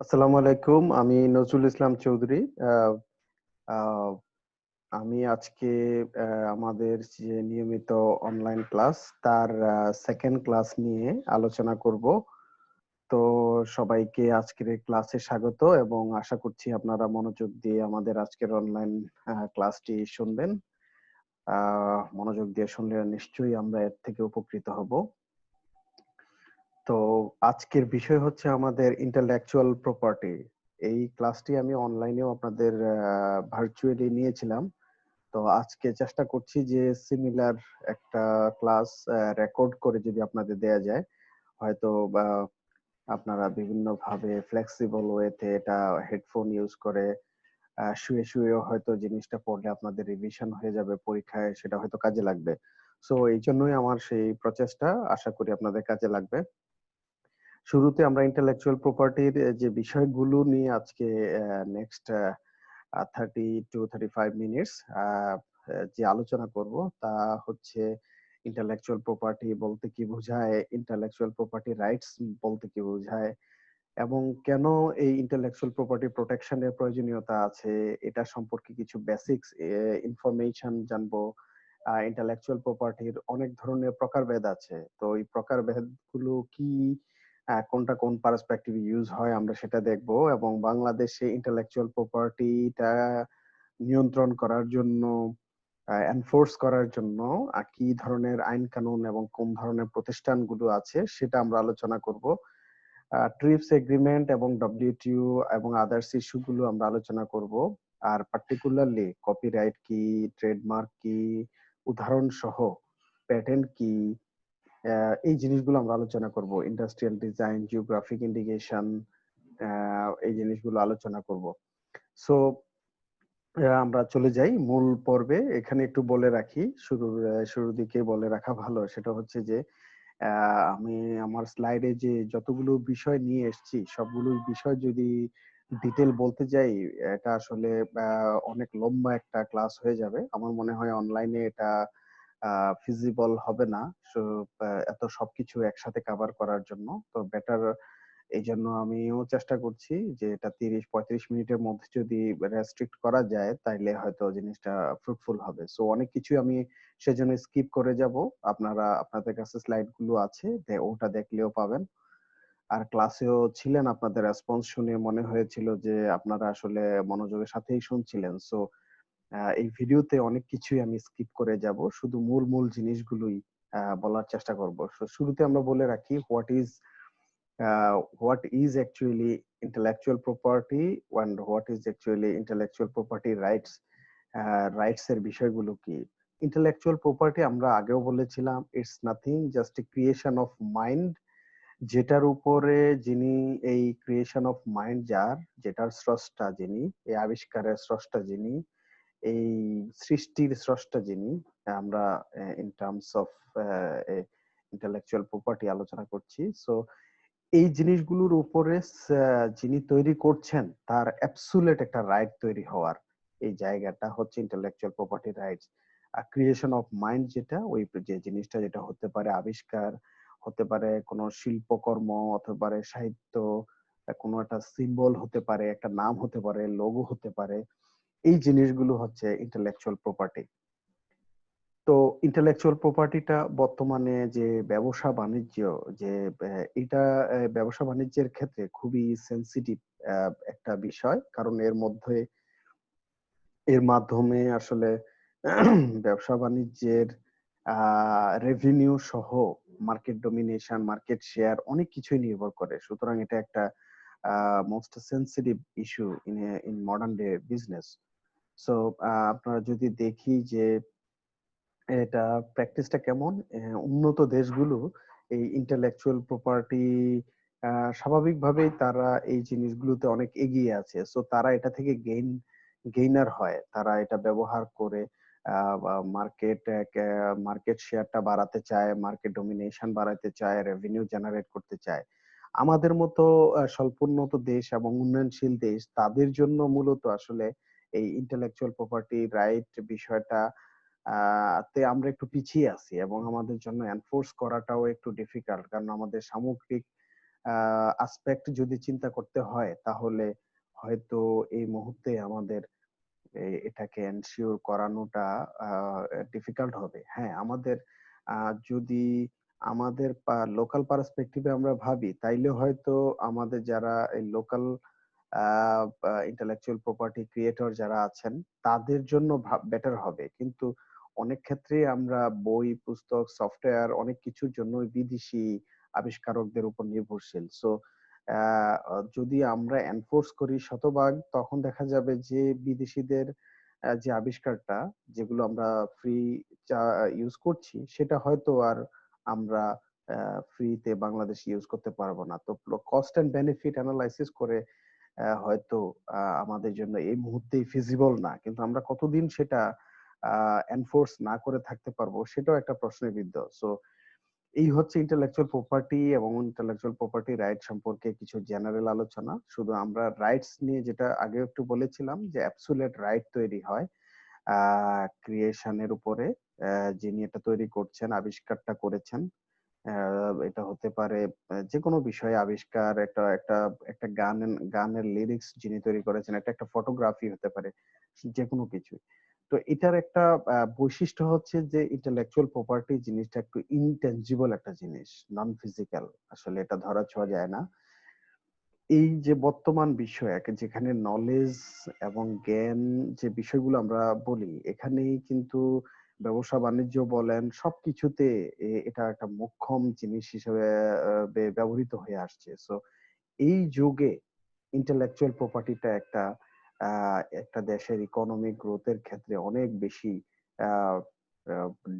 আসসালামু আলাইকুম। আমি নজরুল ইসলাম চৌধুরী। আহ, আহ, আমি আজকে আমাদের যে নিয়মিত অনলাইন ক্লাস তার সেকেন্ড ক্লাস নিয়ে আলোচনা করব। তো সবাইকে আজকের এই ক্লাসে স্বাগত এবং আশা করছি আপনারা মনোযোগ দিয়ে আমাদের আজকের অনলাইন ক্লাসটি শুনবেন। মনোযোগ দিয়ে শুনলে নিশ্চয়ই আমরা এর থেকে উপকৃত হব। তো আজকের বিষয় হচ্ছে আমাদের ইন্টেলেকচুয়াল প্রপার্টি। এই ক্লাসটি আমি অনলাইনেও আপনাদের ভার্চুয়ালি নিয়েছিলাম। তো আজকে চেষ্টা করছি যে সিমিলার একটা ক্লাস রেকর্ড করে যদি আপনাদের দেয়া যায়, হয়তো বা আপনারা বিভিন্ন ভাবে ফ্লেক্সিবল ওয়েতে এটা হেডফোন ইউজ করে শুয়ে শুয়েও হয়তো জিনিসটা পড়লে আপনাদের রিভিশন হয়ে যাবে, পরীক্ষায় সেটা হয়তো কাজে লাগবে। সো এই জন্যই আমার সেই প্রচেষ্টা, আশা করি আপনাদের কাজে লাগবে। শুরুতে আমরা ইন্টেলেকচুয়াল প্রপার্টির যে বিষয়গুলো নিয়ে আজকে নেক্সট 30 to 35 মিনিটস যে আলোচনা করব তা হচ্ছে ইন্টেলেকচুয়াল প্রপার্টি বলতে কি বোঝায়, ইন্টেলেকচুয়াল প্রপার্টি রাইটস বলতে কি বোঝায়, এবং কেন এই ইন্টেলেকচুয়াল প্রপার্টি প্রোটেকশনের প্রয়োজনীয়তা আছে, এটা সম্পর্কে কিছু বেসিক্স ইনফরমেশন জানবো। ইন্টেলেকচুয়াল প্রপার্টির অনেক ধরনের প্রকারভেদ আছে, তো এই প্রকারভেদ গুলো কি, কোনটা কোন পার্সপেক্টিভে ইউজ হয় আমরা সেটা দেখব, এবং বাংলাদেশে ইন্টেলেকচুয়াল প্রপার্টিটা নিয়ন্ত্রণ করার জন্য, এনফোর্স করার জন্য কি ধরনের আইন কানুন এবং কোন ধরনের প্রতিষ্ঠানগুলো আছে সেটা আমরা আলোচনা করব। ট্রিপস এগ্রিমেন্ট এবং ডব্লিউটিও এবং আদার্স ইস্যু গুলো আমরা আলোচনা করব। আর পার্টিকুলারলি কপিরাইট কি, ট্রেডমার্ক কি, উদাহরণ সহ প্যাটেন্ট কি, এই জিনিসগুলো আমরা আলোচনা করব। ইন্ডাস্ট্রিয়াল ডিজাইন, জিওগ্রাফিক ইন্ডিকেশন, এই জিনিসগুলো আলোচনা করব। সো আমরা চলে যাই মূল পর্বে। এখানে একটু বলে রাখি, শুরুর দিকে বলে রাখা ভালো, সেটা হচ্ছে যে আমি আমার স্লাইডে যে যতগুলো বিষয় নিয়ে এসেছি সবগুলো বিষয় যদি ডিটেল বলতে যাই, এটা আসলে অনেক লম্বা একটা ক্লাস হয়ে যাবে। আমার মনে হয় অনলাইনে এটা ফিজিবল হবে না। সো এত সবকিছু একসাথে কভার করার জন্য তো বেটার, এই জন্য আমিও চেষ্টা করছি যে এটা 30-35 মিনিটের মধ্যে যদি রেস্ট্রিক্ট করা যায় তাইলে হয়তো জিনিসটা ফ্রুটফুল হবে। সো অনেক কিছু আমি সেজন্য স্কিপ করে যাব। আপনারা, আপনাদের কাছে স্লাইড গুলো আছে, ওটা দেখলেও পাবেন। আর ক্লাসেও ছিলেন, আপনাদের রেসপন্স শুনে মনে হয়েছিল যে আপনারা আসলে মনোযোগের সাথেই শুনছিলেন। সো এই ভিডিওতে অনেক কিছুই আমি স্কিপ করে যাব, শুধু মূল মূল জিনিসগুলোই বলার চেষ্টা করব। So, শুরুতে আমরা বলে রাখি what is actually intellectual property and what is actually intellectual property rights, rights এর বিষয়গুলো কি। ইন্টেলেকচুয়াল প্রপার্টি আমরা আগেও বলেছিলাম, it's nothing just a creation of mind, যেটার উপরে যিনি, এই ক্রিয়েশন অফ মাইন্ড যার, যেটার স্রষ্টা যিনি, এই আবিষ্কারের স্রষ্টা যিনি, এই সৃষ্টির স্রষ্টা যিনি, আমরা in terms of intellectual property আলোচনা করছি। সো এই জিনিসগুলোর উপরে যিনি তৈরি করছেন তার অ্যাবসুলেট একটা রাইট তৈরি হওয়ার, এই জায়গাটা হচ্ছে ইন্টেলেকচুয়াল প্রপার্টি রাইটস। আর ক্রিয়েশন অফ মাইন্ড যেটা, ওই যে জিনিসটা, যেটা হতে পারে আবিষ্কার, হতে পারে কোনো শিল্পকর্ম, হতে পারে সাহিত্য, কোনো একটা সিম্বল হতে পারে, একটা নাম হতে পারে, লোগো হতে পারে, এই জিনিসগুলো হচ্ছে ইন্টেলেকচুয়াল প্রপার্টি। তো ইন্টেলেকচুয়াল প্রপার্টিটা বর্তমানে যে ব্যবসা বাণিজ্য, যে এটা ব্যবসা বাণিজ্যের ক্ষেত্রে খুবই সেনসিটিভ একটা বিষয়, কারণ এর মাধ্যমে আসলে ব্যবসা বাণিজ্যের রেভিনিউ সহ মার্কেট ডমিনেশন, মার্কেট শেয়ার অনেক কিছুই নির্ভর করে। সুতরাং এটা একটা most sensitive issue in modern day business. So আপনারা যদি দেখি যে এটা প্র্যাকটিসটা কেমন, উন্নত দেশগুলো এই ইন্টেলেকচুয়াল প্রপার্টি স্বাভাবিকভাবেই তারা এই জিনিসগুলোতে অনেক এগিয়ে আছে। সো তারা এটা থেকে গেইনার হয়, তারা এটা ব্যবহার করে মার্কেট মার্কেট শেয়ারটা বাড়াতে চায়, মার্কেট ডমিনেশন বাড়াতে চায়, রেভিনিউ জেনারেট করতে চায়। আমাদের মতো স্বল্পোন্নত দেশ এবং উন্নয়নশীল দেশ, তাদের জন্য মূলত আসলে এই ইন্টেলেকচুয়াল প্রপার্টি রাইট বিষয়টা তে আমরা একটু পিছিয়ে আছি, এবং আমাদের জন্য এনফোর্স করাটাও একটু ডিফিকাল্ট, কারণ আমাদের সামগ্রিক আসপেক্ট যদি চিন্তা করতে হয়, তাহলে হয়তো এই মুহূর্তে আমাদের এটাকে এনশিওর করানোটা ডিফিকাল্ট হবে। হ্যাঁ, আমাদের যদি আমাদের লোকাল পার্সপেক্টিভে আমরা ভাবি, তাইলে হয়তো আমাদের যারা এই লোকাল ইন্টেলেকচুয়াল প্রপার্টি ক্রিয়েটর যারা আছেন, তাদের জন্য বেটার হবে। কিন্তু অনেক ক্ষেত্রেই আমরা বই, পুস্তক, সফটওয়্যার অনেক কিছুর জন্য বিদেশি আবিষ্কারকদের উপর নির্ভরশীল। সো যদি আমরা এনফোর্স করি শতভাগ, তখন দেখা যাবে যে বিদেশিদের যে আবিষ্কারটা, যেগুলো আমরা ফ্রি ইউজ করছি, সেটা হয়তো আর আমরা ফ্রিতে বাংলাদেশ ইউজ করতে পারবো না। তো কস্ট এন্ড বেনিফিট অ্যানালাইসিস করে হয়তো আমাদের জন্য এই মুহূর্তে ফিজিবল না, কিন্তু আমরা কতদিন সেটা এনফোর্স না করে থাকতে পারবো, সেটাও একটা প্রশ্নের বিদ্ধ। সো এই হচ্ছে ইন্টেলেকচুয়াল প্রপার্টি এবং ইন্টেলেকচুয়াল প্রপার্টি রাইট সম্পর্কে কিছু জেনারেল আলোচনা। শুধু আমরা রাইটস নিয়ে, যেটা আগে একটু বলেছিলাম, যে অ্যাবসুলেট রাইট তৈরি হয় ক্রিয়েশনের উপরে। যিনি এটা তৈরি করছেন, আবিষ্কারটা করেছেন, এটা হতে পারে যেকোনো বিষয়ে আবিষ্কার, একটা একটা একটা গানের লিরিক্স যিনি তৈরি করেছেন, এটা একটা ফটোগ্রাফি হতে পারে, যেকোনো কিছু। তো এটার একটা বৈশিষ্ট্য হচ্ছে যে ইন্টেলেকচুয়াল প্রপার্টি জিনিসটা একটু ইনটেনজিবল একটা জিনিস, নন ফিজিক্যাল। আসলে এটা ধরা ছোঁয়া যায় না। এই যে বর্তমান বিষয়, যেখানে নলেজ এবং জ্ঞান, যে বিষয়গুলো আমরা বলি, এখানেই কিন্তু ব্যবসা বাণিজ্য বলেন, সবকিছুতে এটা একটা মোক্ষম জিনিস হিসেবে ব্যবহৃত হয়ে আসছে। সো এই যুগে ইন্টেলেকচুয়াল প্রপার্টিটা একটা দেশের ইকোনমিক গ্রোথের ক্ষেত্রে অনেক বেশি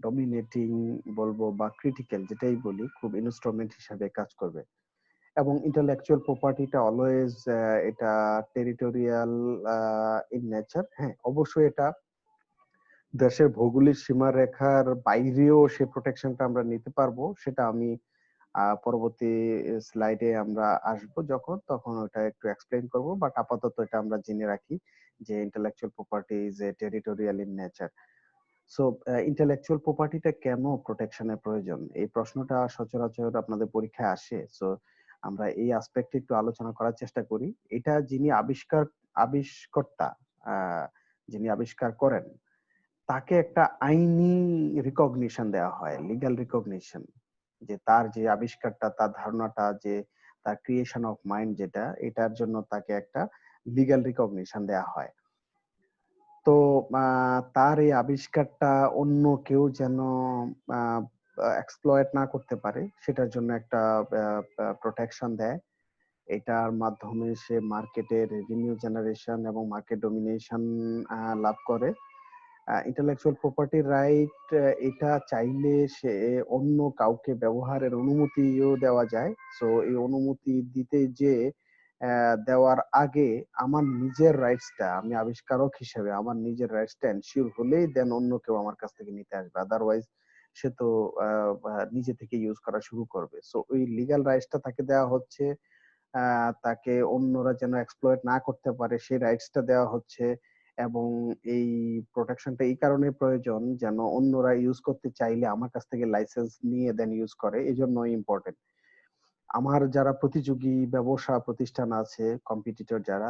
ডমিনেটিং বলবো, বা ক্রিটিক্যাল, যেটাই বলি, খুব ইনস্ট্রুমেন্ট হিসাবে কাজ করবে। এবং ইন্টেলেকচুয়াল প্রপার্টিটা অলওয়েজ এটা টেরিটোরিয়াল ইন নেচার। হ্যাঁ, অবশ্যই এটা দেশের ভৌগোলিক সীমারেখার বাইরেও সে প্রোটেকশনটা আমরা নিতে পারবো, সেটা আমি পরবর্তী স্লাইডে আমরা আসবো যখন, তখন ওটা একটু এক্সপ্লেইন করব। বাট আপাতত এটা আমরা জেনে রাখি যে intellectual property is a territorial in nature. So intellectual প্রপার্টিটা কেন প্রোটেকশনের প্রয়োজন, এই প্রশ্নটা সচরাচর আপনাদের পরীক্ষায় আসে। সো আমরা এই আসপেক্টে একটু আলোচনা করার চেষ্টা করি। এটা যিনি আবিষ্কর্তা, আহ, যিনি আবিষ্কার করেন, তাকে একটা আইনি রিকগনিশন দেওয়া হয়, লিগ্যাল রিকগনিশন, যে তার যে আবিষ্কারটা, তার ধারণাটা, যে তার ক্রিয়েশন অফ মাইন্ড, যেটা, এটার জন্য তাকে একটা লিগ্যাল রিকগনিশন দেওয়া হয়। তো তার এই আবিষ্কারটা অন্য কেউ যেন এক্সপ্লয়েট না করতে পারে, সেটার জন্য একটা প্রোটেকশন দেয়। এটার মাধ্যমে সে মার্কেটের রেভিনিউ জেনারেশন এবং মার্কেট ডমিনেশন লাভ করে। ইন্টেলেকচুয়াল প্রপার্টি রাইট, এটা চাইলে সে অন্য কাউকে ব্যবহারের অনুমতিও দেওয়া যায়। সো এই অনুমতি দিতে যে দেওয়ার আগে আমার নিজের রাইটসটা, আমি আবিষ্কারক হিসেবে আমার নিজের রাইটসটা এনশিওর হলেই দেন অন্য কেউ আমার কাছ থেকে নিতে আসবে। আদারওয়াইজ সে তো নিজে থেকে ইউজ করা শুরু করবে। সো ওই লিগ্যাল রাইটসটা তাকে দেওয়া হচ্ছে, তাকে অন্যরা যেন এক্সপ্লয়েট না করতে পারে সেই রাইটসটা দেওয়া হচ্ছে। এবং এই প্রোটেকশনটা এই কারণে প্রয়োজন, যেন অন্যরা ইউজ করতে চাইলে আমার কাছ থেকে লাইসেন্স নিয়ে দেন ইউজ করে, এই জন্য ইম্পর্টেন্ট। আমার যারা প্রতিযোগী ব্যবসা প্রতিষ্ঠান আছে, কম্পিটিটর যারা,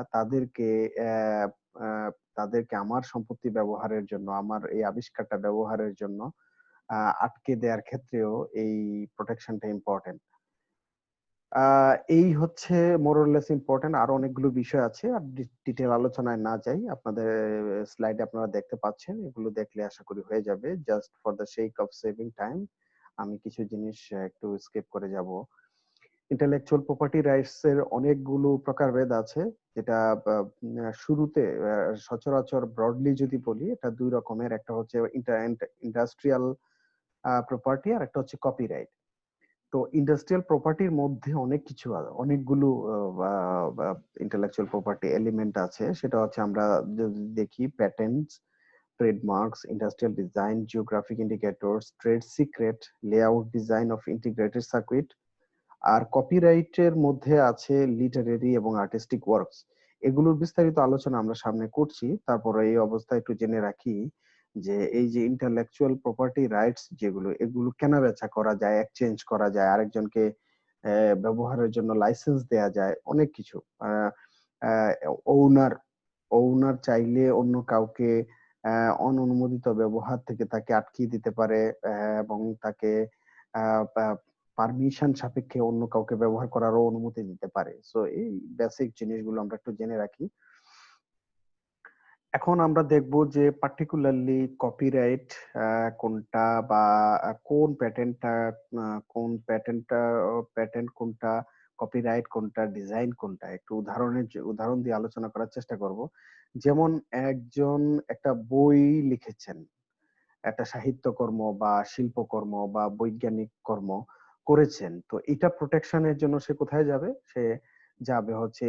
আহ, তাদেরকে আমার সম্পত্তি ব্যবহারের জন্য, আমার এই আবিষ্কারটা ব্যবহারের জন্য আটকে দেওয়ার ক্ষেত্রেও এই প্রোটেকশনটা ইম্পর্টেন্ট। এই হচ্ছে মোরলেস ইম্পর্টেন্ট। আরো অনেকগুলো বিষয় আছে, আর ডিটেল আলোচনায় না যাই, আপনাদের স্লাইডে আপনারা দেখতে পাচ্ছেন, এগুলো দেখলে আশা করি হয়ে যাবে। Just for the sake of saving time আমি কিছু জিনিস একটু স্কিপ করে যাব। ইন্টেলেকচুয়াল প্রপার্টি রাইটস এর অনেকগুলো প্রকারভেদ আছে, যেটা শুরুতে সচরাচর ব্রডলি যদি বলি, এটা দুই রকমের। একটা হচ্ছে ইন্ডাস্ট্রিয়াল প্রপার্টি, আর একটা হচ্ছে কপিরাইট। তো ইন্ডাস্ট্রিয়াল প্রপার্টির মধ্যে অনেক কিছু অনেকগুলো ইন্টেলেকচুয়াল প্রপার্টি এলিমেন্ট আছে। সেটা হচ্ছে, আমরা যদি দেখি, patents, trademarks, industrial design, geographic indicators, trade secret, layout design of integrated circuit. আর কপিরাইটের মধ্যে আছে লিটারেরি এবং আর্টিস্টিক ওয়ার্কস। এগুলোর বিস্তারিত আলোচনা আমরা সামনে করছি। তারপরে এই অবস্থায় একটু জেনে রাখি যে এই যে ইন্টেলেকচুয়াল প্রপার্টি রাইটস যেগুলো, এগুলো কেনা বেচা করা যায়, এক্সচেঞ্জ করা যায়, আরেকজনকে ব্যবহারের জন্য লাইসেন্স দেয়া যায়, অনেক কিছু। ওনার ওনার চাইলে অন্য কাউকে অননুমোদিত ব্যবহার থেকে তাকে আটকিয়ে দিতে পারে, এবং তাকে পারমিশন সাপেক্ষে অন্য কাউকে ব্যবহার করারও অনুমতি দিতে পারে। সো এই বেসিক জিনিসগুলো আমরা একটু জেনে রাখি। এখন আমরা দেখব যে পার্টিকুলারলি কপিরাইট কোনটা, বা কোন প্যাটেন্টটা, প্যাটেন্ট কোনটা, কপিরাইট কোনটা, ডিজাইন কোনটা, একটু উদাহরণ দিয়ে আলোচনা করার চেষ্টা করব। যেমন একজন একটা বই লিখেছেন, একটা সাহিত্যকর্ম বা শিল্পকর্ম বা বৈজ্ঞানিক কর্ম করেছেন, তো এটা প্রোটেকশনের জন্য সে কোথায় যাবে? সে যাবে হচ্ছে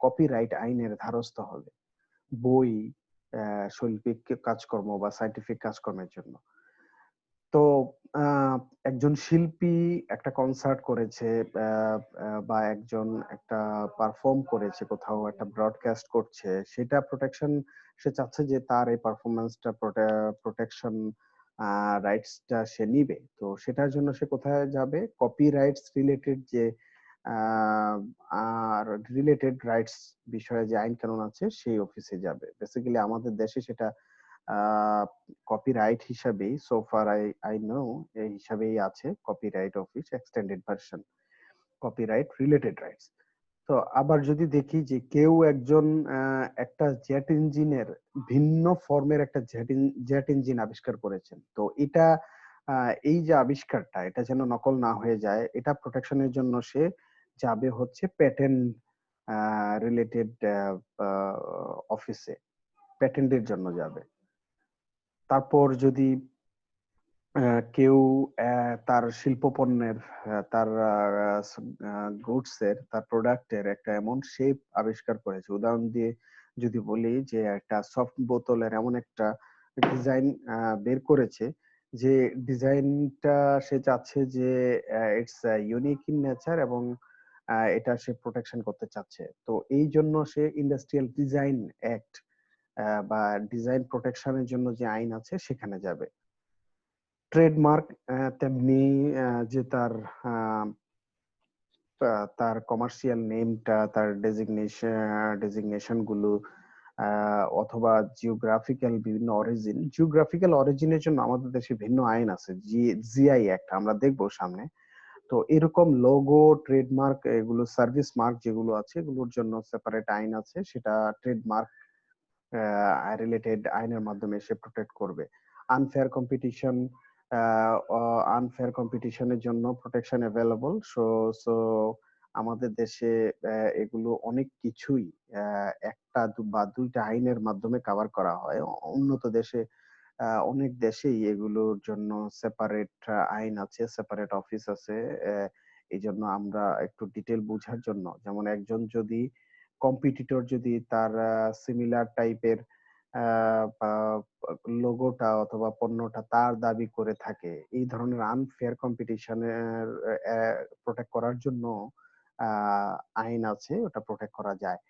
কপিরাইট আইনের ধারস্থ হবে, বই, শৈল্পিক কাজকর্ম বা সায়েন্টিফিক কাজকর্মের জন্য। তো একজন শিল্পী একটা কনসার্ট করেছে, বা একজন একটা পারফর্ম করেছে, কোথাও একটা ব্রডকাস্ট করছে, সেটা প্রোটেকশন সে চাচ্ছে যে তার এই পারফরমেন্সটা প্রোটেকশন রাইটসটা সে নিবে। তো সেটার জন্য সে কোথায় যাবে? কপিরাইটস রিলেটেড যে আর রিলেটেড রাইটস বিষয়ে যে আইন কানুন আছে সেই অফিসে যাবে। বেসিক্যালি আমাদের দেশে সেটা কপিরাইট হিসাবেই, সো ফার আই নো, এই হিসাবেই আছে copyright office, extended version, copyright related rights. তো আবার যদি দেখি যে কেউ একজন একটা জেট ইঞ্জিনের ভিন্ন ফর্মের একটা জেট ইঞ্জিন আবিষ্কার করেছেন, তো এটা এই যে আবিষ্কারটা, এটা যেন নকল না হয়ে যায়, এটা প্রোটেকশনের জন্য সে যাবে হচ্ছে প্যাটেন্ট রিলেটেড অফিসে, প্যাটেন্টের জন্য যাবে। তারপর যদি কেউ তার শিল্পপণ্যের, তার গুডস এর, তার প্রোডাক্টের একটা এমন শেপ আবিষ্কার করেছে, উদাহরণ দিয়ে যদি বলি যে একটা সফট বোতলের এমন একটা ডিজাইন বের করেছে, যে ডিজাইনটা সে চাচ্ছে যে ইটস ইউনিক ইন নেচার, এবং এটা সে প্রোটেকশন করতে চাচ্ছে। তো এই জন্য সে ইন্ডাস্ট্রিয়াল ডিজাইন অ্যাক্ট বা ডিজাইন প্রোটেকশনের জন্য যে আইন আছে সেখানে যাবে। ট্রেডমার্ক তেমনি, যে তার কমার্শিয়াল নেমটা, তার ডেজিগনেশন গুলো, অথবা জিওগ্রাফিক্যাল অরিজিনের জন্য আমাদের দেশে ভিন্ন আইন আছে, জিআই অ্যাক্ট, আমরা দেখবো সামনে। তো এরকম লোগো, ট্রেডমার্ক, এগুলো সার্ভিস মার্ক যেগুলো আছে, এগুলোর জন্য সেপারেট আইন আছে, সেটা ট্রেডমার্ক রিলেটেড আইনের মাধ্যমে সে প্রোটেক্ট করবে। আনফেয়ার কম্পিটিশন, আনফেয়ার কম্পিটিশনের জন্য প্রোটেকশন অ্যাভেলেবল। সো আমাদের দেশে এগুলো অনেক কিছুই একটা বা দুইটা আইনের মাধ্যমে কভার করা হয়। উন্নত দেশে, অনেক দেশেই এগুলোর জন্য সেপারেট আইন আছে, সেপারেট অফিস আছে। এই জন্য আমরা একটু ডিটেল বোঝার জন্য, যেমন একজন যদি কম্পিটিটর যদি তার সিমিলার টাইপের লোগোটা অথবা পণ্যটা তার দাবি করে থাকে, এই ধরনের আনফেয়ার কম্পিটিশনের প্রোটেক্ট করার জন্য আইন আছে, ওটা প্রোটেক্ট করা যায়।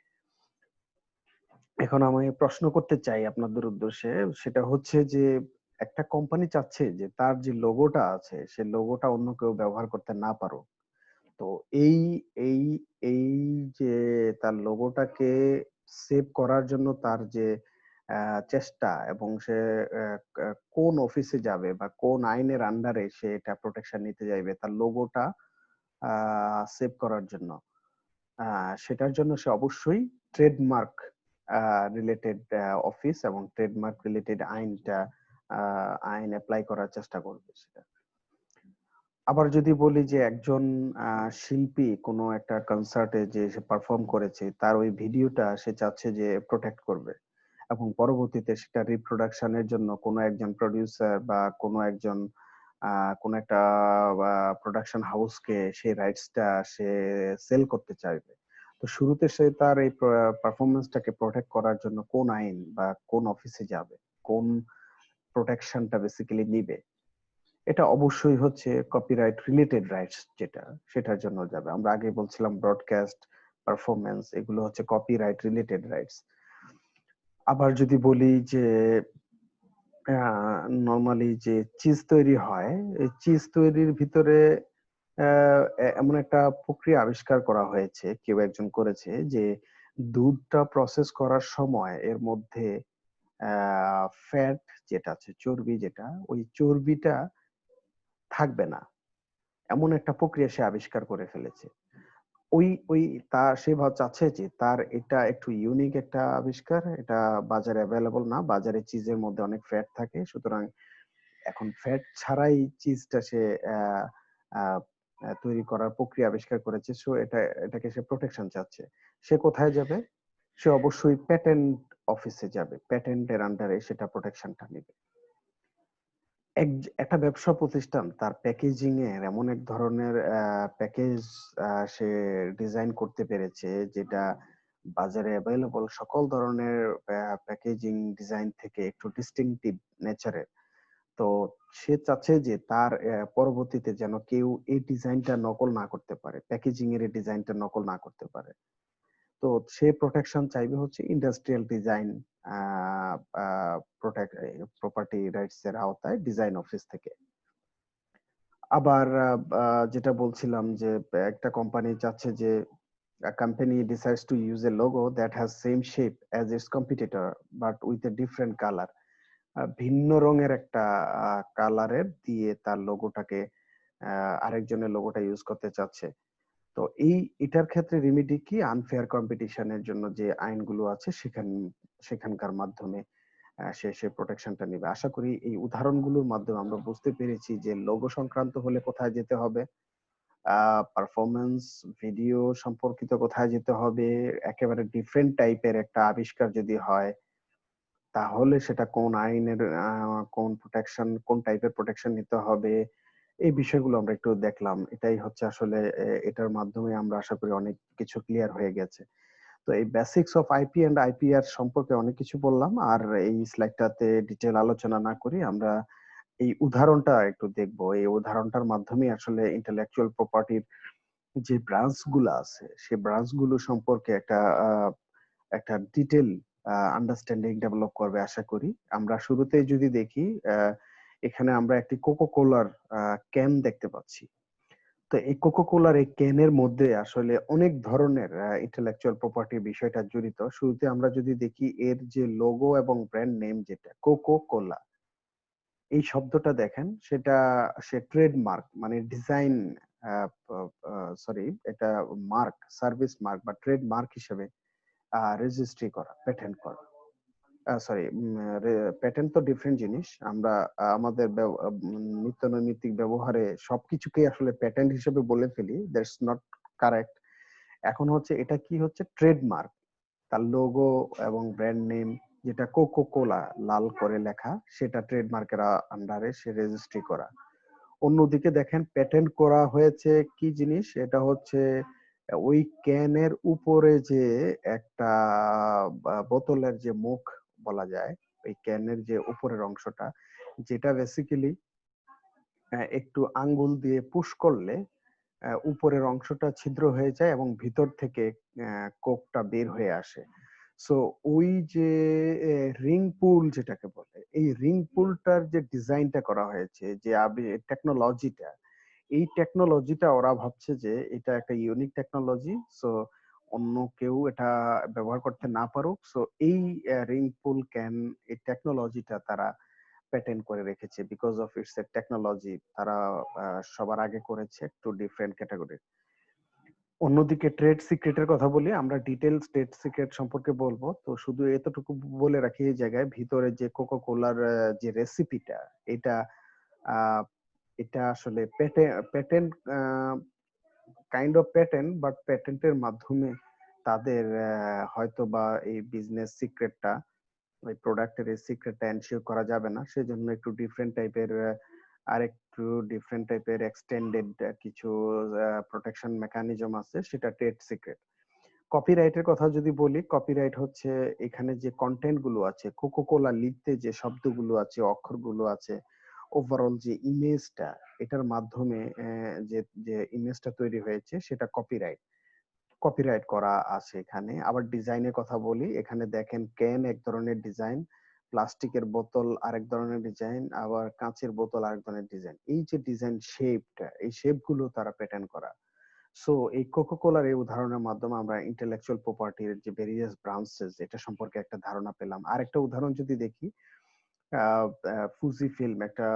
এখন আমি প্রশ্ন করতে চাই আপনাদের উদ্দেশ্যে, সেটা হচ্ছে যে একটা কোম্পানি চাচ্ছে যে তার যে লোগোটা আছে সে লোগোটা অন্য কেউ ব্যবহার করতে না পারো। তো এই এই এই যে তার লোগোটাকে সেভ করার জন্য তার যে চেষ্টা, এবং সে কোন অফিসে যাবে বা কোন আইনের আন্ডারে সে এটা প্রোটেকশন নিতে যাইবে তার লোগোটা সেভ করার জন্য, সেটার জন্য সে অবশ্যই ট্রেডমার্ক রিলেটেড অফিস এবং ট্রেডমার্ক রিলেটেড আইন অ্যাপ্লাই করার চেষ্টা করবে সেটা। আবার যদি বলি যে একজন শিল্পী কোনো একটা কনসার্টে যে সে পারফর্ম করেছে, তার ওই ভিডিওটা সে চাচ্ছে যে প্রোটেক্ট করবে, এবং পরবর্তীতে সেটা রিপ্রোডাকশনের জন্য কোনো একজন প্রডিউসার বা কোনো একজন কোনো একটা প্রোডাকশন হাউসকে সেই রাইটসটা সে সেল করতে চাইবে। তো শুরুতে সে তার এই পারফরমেন্সটাকে প্রোটেক্ট করার জন্য কোন আইন বা কোন অফিসে যাবে, কোন প্রোটেকশনটা বেসিক্যালি নিবে, এটা অবশ্যই হচ্ছে কপিরাইট রিলেটেড রাইটস, যেটা সেটার জন্য যাবে। আমরা আগে বলছিলাম ব্রডকাস্ট, পারফরমেন্স, এগুলো হচ্ছে কপিরাইট রিলেটেড রাইটস। আবার যদি বলি যে নরমালি যে চিজ তৈরি হয়, এই চিজ তৈরির ভিতরে এমন একটা প্রক্রিয়া আবিষ্কার করা হয়েছে, কেউ একজন করেছে যে দুধটা প্রসেস করার সময় এর মধ্যে ফ্যাট যেটা আছে, চর্বি যেটা, ওই চর্বিটা থাকবে না। এমন একটা প্রক্রিয়া সে আবিষ্কার করে ফেলেছে। ওই ওই সে চাচ্ছে যে তার এটা একটু ইউনিক একটা আবিষ্কার। এটা বাজারে এভেইলেবল না। বাজারে চিজের মধ্যে অনেক ফ্যাট থাকে। সুতরাং এখন ফ্যাট ছাড়াই চিজটা সে আ আ তৈরি করার প্রক্রিয়া আবিষ্কার করেছে। সো এটাকে সে প্রোটেকশন চাচ্ছে। সে কোথায় যাবে? সে অবশ্যই প্যাটেন্ট অফিসে যাবে। প্যাটেন্টের আন্ডারে সেটা প্রোটেকশনটা নিবে। একটা ব্যবসা প্রতিষ্ঠান তার প্যাকেজিং এর এমন এক ধরনের প্যাকেজ সে ডিজাইন করতে পেরেছে, যেটা বাজারে এভেইলেবল সকল ধরনের প্যাকেজিং ডিজাইন থেকে একটু ডিস্টিংটিভ নেচারের। তো সে চাচ্ছে যে তার পরবর্তীতে যেন কেউ এই ডিজাইনটা নকল না করতে পারে, প্যাকেজিং এর এই ডিজাইনটা নকল না করতে পারে। তো সে প্রোটেকশন চাইবে হচ্ছে ইন্ডাস্ট্রিয়াল ডিজাইন প্রপার্টি রাইটস এর আওতায় ডিজাইন অফিস থেকে। আবার যেটা বলছিলাম যে একটা কোম্পানি চাচ্ছে যে a company decides to use a logo that has same shape as its competitor but with a different color. ভিন্ন রঙের একটা কালারের দিয়ে তার লোগোটাকে আরেকজনের লোগোটা ইউজ করতে চাচ্ছে। তো এটার ক্ষেত্রে রেমেডি কি? আনফেয়ার কম্পিটিশনের জন্য যে আইনগুলো আছে সেখানকার মাধ্যমে সে প্রোটেকশনটা নিবে। আশা করি এই উদাহরণগুলোর মাধ্যমে আমরা বুঝতে পেরেছি যে লোগো সংক্রান্ত হলে কোথায় যেতে হবে, পারফরম্যান্স ভিডিও সম্পর্কিত কোথায় যেতে হবে, একেবারে ডিফারেন্ট টাইপের একটা আবিষ্কার যদি হয় তাহলে সেটা কোন আইনের কোন টাইপের প্রোটেকশন নিতে হবে। এই বিষয়গুলো আমরা একটু দেখলাম। এটাই হচ্ছে আসলে এটার মাধ্যমে আমরা আশা করি অনেক কিছু ক্লিয়ার হয়ে গেছে। তো এই basics of IP and IPR সম্পর্কে অনেক কিছু বললাম। আর এই স্লাইডটাতে ডিটেইল আলোচনা না করি আমরা এই উদাহরণটা একটু দেখব। এই উদাহরণটার মাধ্যমে আসলে ইন্টেলেকচুয়াল প্রপার্টির যে ব্রাঞ্চ গুলো আছে সেই ব্রাঞ্চ গুলো সম্পর্কে একটা ডিটেইল আন্ডারস্ট্যান্ডিং ডেভেলপ করবে আশা করি। আমরা শুরুতেই যদি দেখি, এখানে আমরা একটি কোকো-কোলার ক্যান দেখতে পাচ্ছি। তো এই কোকো-কোলার এই ক্যানের মধ্যে আসলে অনেক ধরনের ইন্টেলেকচুয়াল প্রপার্টি বিষয়টা জড়িত। শুরুতে আমরা যদি দেখি এর যে লোগো এবং ব্র্যান্ড নেম যেটা কোকো-কোলা, এই শব্দটা দেখেন সেটা সে ট্রেডমার্ক মানে ডিজাইন সরি এটা মার্ক, সার্ভিস মার্ক বা ট্রেডমার্ক হিসেবে রেজিস্ট্রি করা, পেটেন্ট করা। সরি, প্যাটেন্ট তো ডিফারেন্ট জিনিস। আমরা আমাদের নিত্যনৈমিত্তিক ব্যবহারে সবকিছুকেই আসলে প্যাটেন্ট হিসেবে বলে ফেলি। That's not correct. এখন হচ্ছে এটা কি হচ্ছে ট্রেডমার্ক, তার লোগো এবং ব্র্যান্ড নেম যেটা কোকো কোলা লাল করে লেখা সেটা ট্রেডমার্কের আন্ডারে সে রেজিস্ট্রি করা। অন্যদিকে দেখেন প্যাটেন্ট করা হয়েছে কি জিনিস, এটা হচ্ছে ওই ক্যানের উপরে যে একটা বোতলের যে মুখ বলা যায়, ওই ক্যানের যে উপরের অংশটা যেটা বেসিক্যালি একটু আঙ্গুল দিয়ে পুশ করলে উপরের অংশটা ছিদ্র হয়ে যায় এবং ভিতর থেকে কোকটা বের হয়ে আসে। সো ওই যে রিং পুল যেটাকে বলে, এই রিং পুলটার যে ডিজাইনটা করা হয়েছে, যে টেকনোলজিটা, এই টেকনোলজিটা ওরা ভাবছে যে এটা একটা ইউনিক টেকনোলজি। সো অন্য কেউ এটা ব্যবহার করতে না পারুক। সো এই রিং পুল ক্যান, এই টেকনোলজিটা তারা প্যাটেন্ট করে রেখেছে because of it's a technology. তারা সবার আগে করেছে একটু ডিফারেন্ট ক্যাটাগরি। অন্যদিকে ট্রেড সিক্রেটের কথা বলি, আমরা ডিটেইলস ট্রেড সিক্রেট সম্পর্কে বলবো। তো শুধু এতটুকু বলে রাখি এই জায়গায়, ভিতরে যে কোকো কোলার যে রেসিপিটা, এটা আহ, এটা আসলে patent kind of patent, but প্যাটেন্টের মাধ্যমে তাদের হয়তো বা এই বিজনেস সিক্রেটটা, ওই প্রোডাক্টের এই সিক্রেটটা এনশিওর করা যাবে না। সেজন্য একটু ডিফারেন্ট টাইপের আরেকটু ডিফারেন্ট টাইপের এক্সটেন্ডেড কিছু প্রোটেকশন মেকানিজম আছে, সেটা ট্রেড সিক্রেট। কপিরাইটের কথা যদি বলি, কপিরাইট হচ্ছে এখানে যে কন্টেন্ট গুলো আছে, কোকো কোলা লিখতে যে শব্দগুলো আছে, অক্ষরগুলো আছে, ওভারঅল যে ইমেজটা, এটার মাধ্যমে যে যে ইমেজটা তৈরি হয়েছে সেটা কপিরাইট করা আছে এখানে। আবার ডিজাইনের কথা বলি, এখানে দেখেন ক্যান এক ধরনের ডিজাইন, প্লাস্টিকের বোতল আরেক ধরনের ডিজাইন, আবার কাঁচের বোতল আরেক ধরনের ডিজাইন। এই যে ডিজাইন শেপটা, এই শেপ গুলো তারা প্যাটার্ন করা। সো এই কোকাকোলার এই উদাহরণের মাধ্যমে আমরা ইন্টেলেকচুয়াল প্রপার্টির যে ভেরিয়াস ব্রাঞ্চেস এটা সম্পর্কে একটা ধারণা পেলাম। আরেকটা উদাহরণ যদি দেখি, ফুজি ফিল্ম একটা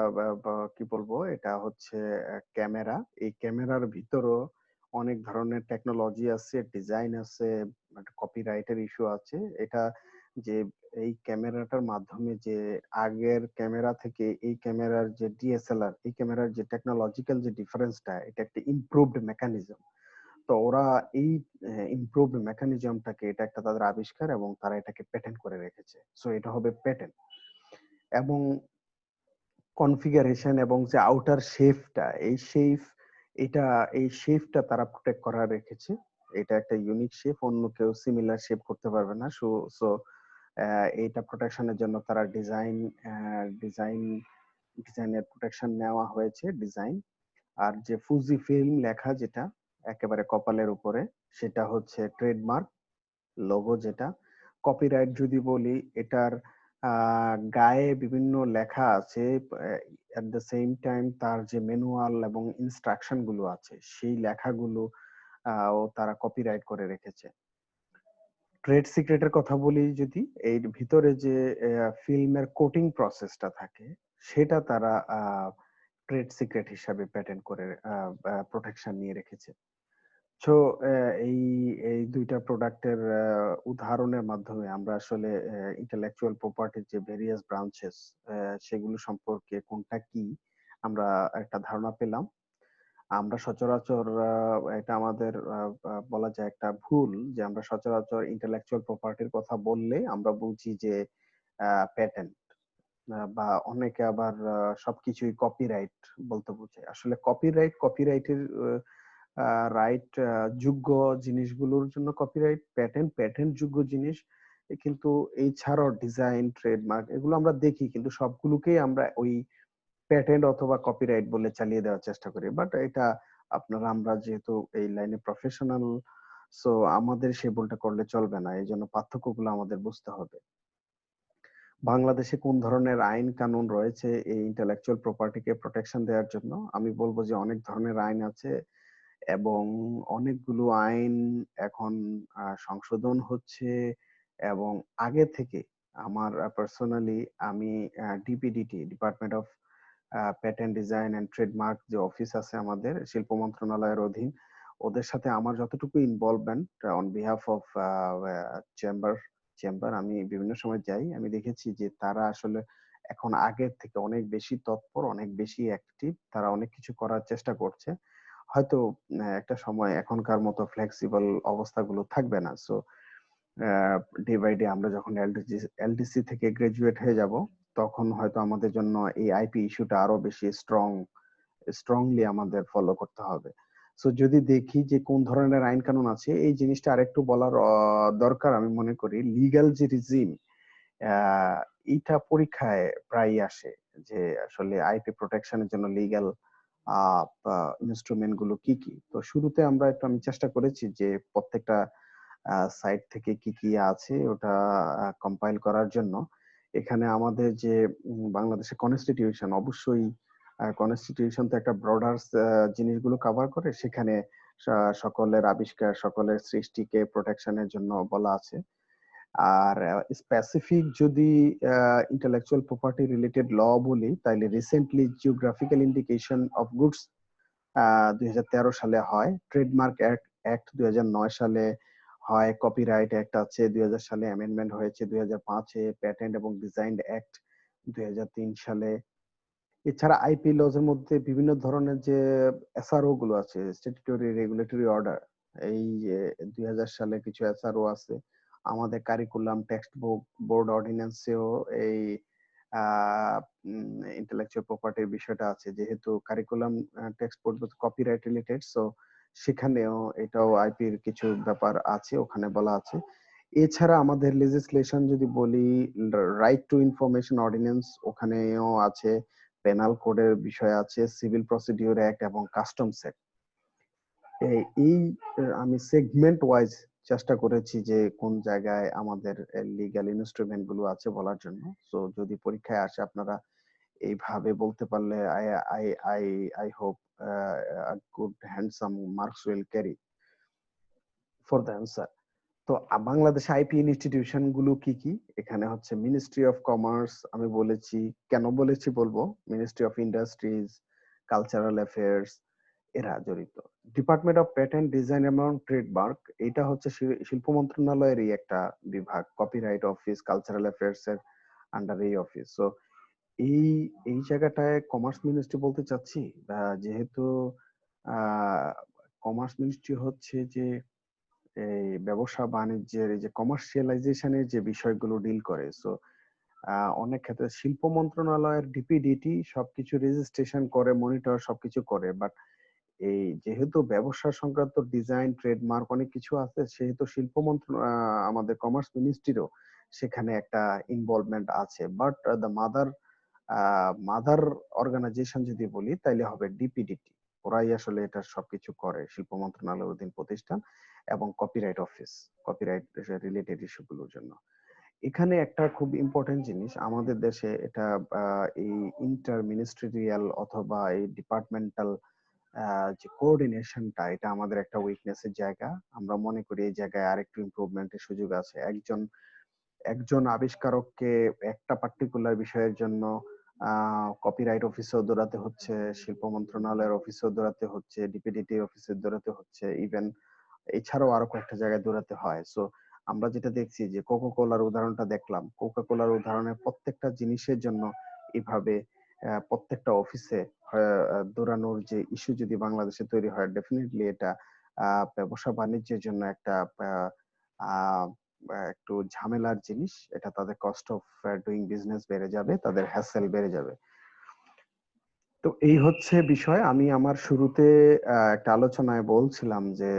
কি বলবো, এটা হচ্ছে ক্যামেরা। এই ক্যামেরার ভিতরও অনেক ধরনের টেকনোলজি আছে, ডিজাইন আছে, কপিরাইটের ইস্যু আছে। এটা যে এই ক্যামেরাটার মাধ্যমে যে আগের ক্যামেরা থেকে এই ক্যামেরার যে ডিএসএলআর, এই ক্যামেরার যে টেকনোলজিক্যাল যে ডিফারেন্সটা, এটা একটা ইমপ্রুভড মেকানিজম। তো ওরা এই ইমপ্রুভড মেকানিজমটাকে, এটা একটা তাদের আবিষ্কার এবং তারা এটাকে প্যাটেন্ট করে রেখেছে। সো এটা হবে প্যাটেন্ট। এবং কনফিগারেশন এবং যে আউটার শেপটা, এই শেপ, এটা এই শেপটা তারা প্রোটেক্ট করা রেখেছে। এটা একটা ইউনিক শেপ, অন্য কেউ সিমিলার শেপ করতে পারবে না। সো সো এইটা প্রোটেকশনের জন্য তারা ডিজাইন ডিজাইনের প্রোটেকশন নেওয়া হয়েছে, ডিজাইন। আর যে ফুজি ফিল্ম লেখা যেটা একেবারে কপালের উপরে, সেটা হচ্ছে ট্রেডমার্ক লোগো যেটা। কপিরাইট যদি বলি, এটার গায়ে বিভিন্ন লেখা আছে, এট দ্য সেম টাইম তার যে ম্যানুয়াল এবং ইনস্ট্রাকশন গুলো আছে, সেই লেখাগুলো ও তারা কপিরাইট করে রেখেছে। ট্রেড সিক্রেটের কথা বলি যদি, এর ভিতরে যে ফিল্মের কোটিং প্রসেসটা থাকে, সেটা তারা ট্রেড সিক্রেট হিসাবে প্যাটেন্ট করে প্রোটেকশন নিয়ে রেখেছে। সো এই এই দুইটা প্রোডাক্টের উদাহরণের মাধ্যমে আমরা আসলে ইন্টেলেকচুয়াল প্রপার্টির যে ভেরিয়াস ব্রাঞ্চেস, সেগুলো সম্পর্কে কোনটা কি আমরা একটা ধারণা পেলাম। আমরা সচরাচর এটা আমাদের বলা যায় একটা ভুল, যে আমরা সচরাচর ইন্টেলেকচুয়াল প্রপার্টির কথা বললে আমরা বুঝি যে প্যাটেন্ট, বা অনেকে আবার সবকিছুই কপিরাইট বলতে বোঝে। আসলে কপিরাইটের রাইট যোগ্য জিনিসগুলোর জন্য কপিরাইট, প্যাটেন্ট যোগ্য জিনিস। কিন্তু এই ছাড়াও ডিজাইন, ট্রেডমার্ক এগুলো আমরা দেখি, কিন্তু সবগুলোকেই আমরা ওই প্যাটেন্ট অথবা কপিরাইট বলে চালিয়ে দেওয়ার চেষ্টা করি। বাট এটা আমরা যেহেতু এই লাইনে প্রফেশনাল, সো আমাদের সে ভুলটা করলে চলবে না। এই জন্য পার্থক্যগুলো আমাদের বুঝতে হবে। বাংলাদেশে কোন ধরনের আইন কানুন রয়েছে এই ইন্টেলেকচুয়াল প্রপার্টিকে প্রোটেকশন দেওয়ার জন্য? আমি বলবো যে অনেক ধরনের আইন আছে, এবং অনেকগুলো আইন এখন সংশোধন হচ্ছে। এবং আগে থেকে আমার পার্সোনালি, আমি DPDT, department of patent design and trademark যে অফিস আছে আমাদের শিল্প মন্ত্রণালয়ের অধীন, ওদের সাথে আমার যতটুকু involvement on behalf of chamber, আমি বিভিন্ন সময় যাই, আমি দেখেছি যে তারা আসলে এখন আগের থেকে অনেক বেশি তৎপর, অনেক বেশি অ্যাক্টিভ, তারা অনেক কিছু করার চেষ্টা করছে। হয়তো একটা সময় এখনকার মতো ফ্লেক্সিবল অবস্থাগুলো থাকবে না। সো ডে বাই ডে আমরা যখন এলডিসি থেকে গ্রাজুয়েট হয়ে যাব, তখন হয়তো আমাদের জন্য এই আইপি ইস্যুটা আরো বেশি স্ট্রংলি আমাদের ফলো করতে হবে। সো যদি দেখি যে কোন ধরনের আইন কানুন আছে, এই জিনিসটা আরেকটু বলার দরকার। আমি মনে করি লিগ্যাল যে রিজিম, এইটা পরীক্ষায় প্রায়ই আসে, যে আসলে আইপি প্রোটেকশনের জন্য লিগ্যাল ইনস্ট্রুমেন্ট গুলো কি কি। তো শুরুতে আমি চেষ্টা করেছি যে প্রত্যেকটা সাইট থেকে কি কি আছে ওটা কম্পাইল করার জন্য। এখানে আমাদের যে বাংলাদেশের কনস্টিটিউশন, অবশ্যই কনস্টিটিউশন তো একটা ব্রডার জিনিসগুলো কভার করে, সেখানে সকলের আবিষ্কার, সকলের সৃষ্টিকে প্রোটেকশনের জন্য বলা আছে। আর স্পেসিফিক যদি ইন্টেলেকচুয়াল প্রপার্টি রিলেটেড ল বলি, তাইলে recently geographical indication of goods 2013 সালে হয়, ট্রেডমার্ক অ্যাক্ট 2009 সালে হয়, কপিরাইট অ্যাক্ট আছে 2000 সালে, অ্যামেন্ডমেন্ট হয়েছে 2005-এ, প্যাটেন্ট এবং ডিজাইন অ্যাক্ট 2003 সালে। এছাড়া আইপি লজ এর মধ্যে বিভিন্ন ধরনের যে এসআরও গুলো আছে, স্ট্যাটিউটরি রেগুলেটরি অর্ডার, এই যে 2000 সালে কিছু এসআরও আছে। আমাদের কারিকুলাম, টেক্সট বুক, বোর্ড অর্ডিন্যান্সেও এই ইন্টেলেকচুয়াল প্রপার্টির বিষয়টা আছে, যেহেতু curriculum text board copyright related. So সেখানেও এটাও আইপির কিছু ব্যাপার আছে, ওখানে বলা আছে। এছাড়া আমাদের লেজিসলেশন যদি বলি, রাইট টু ইনফরমেশন অর্ডিন্যান্স, ওখানেও আছে, পেনাল কোডের বিষয় আছে, সিভিল প্রসিডিউর অ্যাক্ট এবং কাস্টমস অ্যাক্ট। এই আমি সেগমেন্ট ওয়াইজ চেষ্টা করেছি যে কোন জায়গায় আমাদের লিগ্যাল ইনস্ট্রুমেন্ট গুলো আছে বলার জন্য। সো যদি পরীক্ষায় আসে আপনারা এইভাবে বলতে পারলে I I I I hope good handsome marks will carry for the answer. তো বাংলাদেশে আইপি ইনস্টিটিউশন গুলো কি কি? এখানে হচ্ছে মিনিস্ট্রি অফ কমার্স, আমি বলেছি, কেন বলেছি বলবো, ministry of industries, cultural affairs, এরা জড়িত। ডিপার্টমেন্ট অফ প্যাটেন্ট ডিজাইন এবং ট্রেডমার্ক, এটা হচ্ছে শিল্প মন্ত্রণালয়েরই একটা বিভাগ। কপিরাইট অফিস, কালচারাল অ্যাফেয়ার্স এর আন্ডার এই অফিস। সো এই এই জায়গাটায় কমার্স মিনিস্ট্রি বলতে চাচ্ছি, যেহেতু কমার্স মিনিস্ট্রি হচ্ছে যে এই ব্যবসা বাণিজ্যের এই যে কমার্শিয়ালাইজেশনের যে বিষয়গুলো ডিল করে। সো অনেক ক্ষেত্রে শিল্প মন্ত্রণালয়ের ডিপিডিটি সবকিছু রেজিস্ট্রেশন করে, মনিটর সবকিছু করে, বাট এই যেহেতু ব্যবসা সংক্রান্ত ডিজাইন, ট্রেডমার্ক অনেক কিছু আছে, সেহেতু শিল্প আমাদের কমার্স মিনিস্ট্রিরও সেখানে একটা ইনভলভমেন্ট আছে। বাট দ্য মাদার অর্গানাইজেশন যদি বলি তাইলে হবে ডিপিডিটি। ওরাই আসলে এটা সবকিছু করে, শিল্প মন্ত্রণালয়ের অধীন প্রতিষ্ঠান এবং কপিরাইট অফিস, কপিরাইট রিলেটেড ইস্যুগুলোর জন্য। এখানে একটা খুব ইম্পর্টেন্ট জিনিস আমাদের দেশে, এটা এই ইন্টার মিনিস্ট্রিয়াল অথবা এই ডিপার্টমেন্টাল যে কোঅর্ডিনেশনটা, এটা আমাদের একটা উইকনেসের জায়গা। আমরা মনে করি এই জায়গায় আরেকটু ইমপ্রুভমেন্টের সুযোগ আছে। একজন একজন আবিষ্কারককে একটা পার্টিকুলার বিষয়ের জন্য কপিরাইট অফিসেও দৌড়াতে হচ্ছে, শিল্প মন্ত্রণালয়ের অফিসেও দৌড়াতে হচ্ছে, ডিপিডিটি অফিসে দৌড়াতে হচ্ছে, ইভেন এছাড়াও আরো কয়েকটা জায়গায় দৌড়াতে হয়। সো আমরা যেটা দেখছি যে কোকো কোলার উদাহরণটা দেখলাম, কোকো কোলার উদাহরণের প্রত্যেকটা জিনিসের জন্য এভাবে প্রত্যেকটা অফিসে দৌড়ানোর যে ইস্যু যদি বাংলাদেশে তৈরি হয়, ডেফিনেটলি এটা ব্যবসা বাণিজ্যের জন্য একটা আহ, একটু ঝামেলার জিনিস। এটা তাদের কস্ট অফ ডুইং বিজনেস বেড়ে যাবে, তাদের হ্যাসেল বেড়ে যাবে। তো এই হচ্ছে বিষয়। আমি আমার শুরুতে একটা আলোচনায় বলছিলাম যে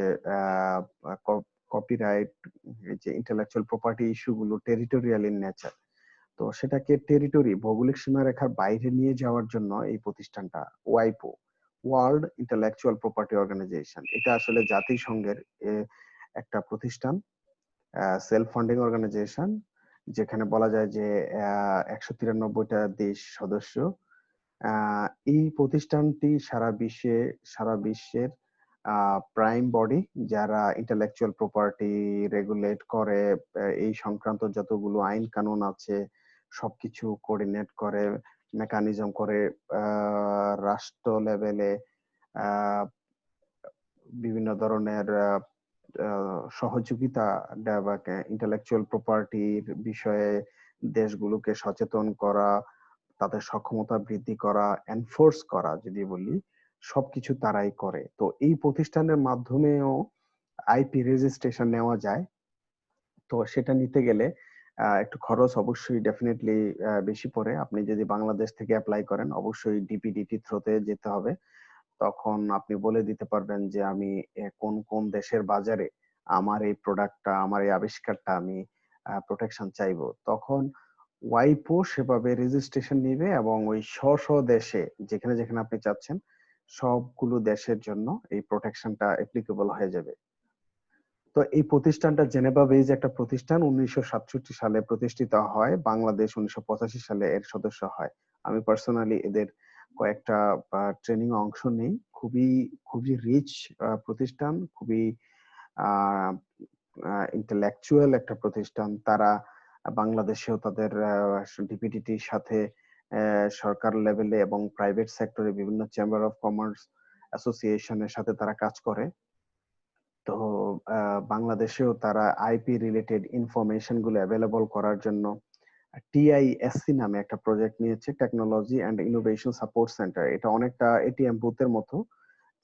কপিরাইট, যে ইন্টেলেকচুয়াল প্রপার্টি ইস্যুগুলো টেরিটোরিয়াল ইন নেচার। তো সেটাকে টেরিটরি, ভৌগোলিক সীমারেখার বাইরে নিয়ে যাওয়ার জন্য এই প্রতিষ্ঠানটা, ওয়াইপো, ওয়ার্ল্ড ইন্টেলেকচুয়াল প্রপার্টি অর্গানাইজেশন, এটা আসলে জাতিসংঘের একটা প্রতিষ্ঠান, সেলফ ফান্ডিং অর্গানাইজেশন, যেখানে বলা যায় যে 193টা দেশ সদস্য। এই প্রতিষ্ঠানটি সারা বিশ্বের প্রাইম বডি, যারা ইন্টেলেকচুয়াল প্রপার্টি রেগুলেট করে, এই সংক্রান্ত যতগুলো আইন কানুন আছে সবকিছু কোঅর্ডিনেট করে, মেকানিজম করে, রাষ্ট্র লেভেলে বিভিন্ন ধরনের সহযোগিতা দেওয়া, ইন্টেলেকচুয়াল প্রপার্টির বিষয়ে দেশগুলোকে সচেতন করা, তাদের সক্ষমতা বৃদ্ধি করা, এনফোর্স করা যদি বলি, সবকিছু তারাই করে। তো এই প্রতিষ্ঠানের মাধ্যমেও আইপি রেজিস্ট্রেশন নেওয়া যায়। তো সেটা নিতে গেলে একটু খরচ অবশ্যই ডেফিনেটলি বেশি পড়ে। আপনি যদি বাংলাদেশ থেকে অ্যাপ্লাই করেন, অবশ্যই ডিপিডিটি থ্রোতে যেতে হবে। তখন আপনি বলে দিতে পারবেন যে আমি কোন কোন দেশের বাজারে আমার এই প্রোডাক্টটা, আমার এই আবিষ্কারটা আমি প্রোটেকশন চাইবো। তখন ওয়াইপো সেভাবে রেজিস্ট্রেশন নিবে এবং ওই স্ব দেশে যেখানে যেখানে আপনি চাচ্ছেন সবগুলো দেশের জন্য এই প্রোটেকশনটা অ্যাপ্লিকেবল হয়ে যাবে। তো এই প্রতিষ্ঠানটা জেনেভা বেজ একটা প্রতিষ্ঠান, 1967 সালে প্রতিষ্ঠিত হয়। বাংলাদেশ 1985 সালে এর সদস্য হয়। আমি পার্সোনালি এদের কয়েকটা ট্রেনিং অংশ নেই। খুবই খুবই রিচ প্রতিষ্ঠান, খুবই ইন্টেলেকচুয়াল একটা প্রতিষ্ঠান। তারা বাংলাদেশেও তাদের ডিপিডিটির সাথে সরকার লেভেলে এবং প্রাইভেট সেক্টরে বিভিন্ন চেম্বার অফ কমার্স অ্যাসোসিয়েশনের সাথে তারা কাজ করে। তো বাংলাদেশেও তারা আইপি রিলেটেড ইনফরমেশন গুলো অ্যাভেলেবল করার জন্য টিআইএসসি নামে একটা প্রজেক্ট নিয়েছে, technology and innovation support centre. এটা অনেকটা এটিএম বুথের মতো,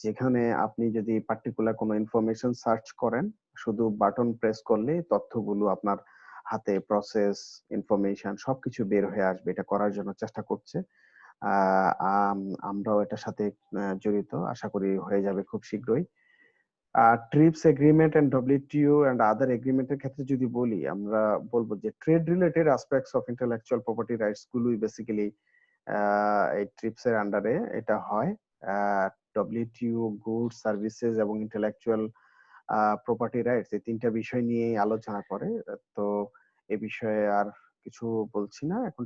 যেখানে আপনি যদি পার্টিকুলার কোনো ইনফরমেশন সার্চ করেন, শুধু বাটন প্রেস করলে তথ্যগুলো আপনার হাতে প্রসেস ইনফরমেশন সবকিছু বের হয়ে আসবে। এটা করার জন্য চেষ্টা করছে। আমরাও এটার সাথে জড়িত, আশা করি হয়ে যাবে খুব শীঘ্রই। TRIPS agreement and WTO and other এগ্রিমেন্টের ক্ষেত্রে যদি বলি, আমরা বলবো যে trade related aspects of intellectual property rights গুলোই বেসিক্যালি এই ট্রিপস এর আন্ডারে এটা হয়। ডব্লিউটিও গুডস সার্ভিসেস এবং ইন্টেলেকচুয়াল প্রপার্টি রাইটস, এই তিনটা বিষয় নিয়েই আলোচনা করে। তো এ বিষয়ে আর কিছু বলছি না। এখন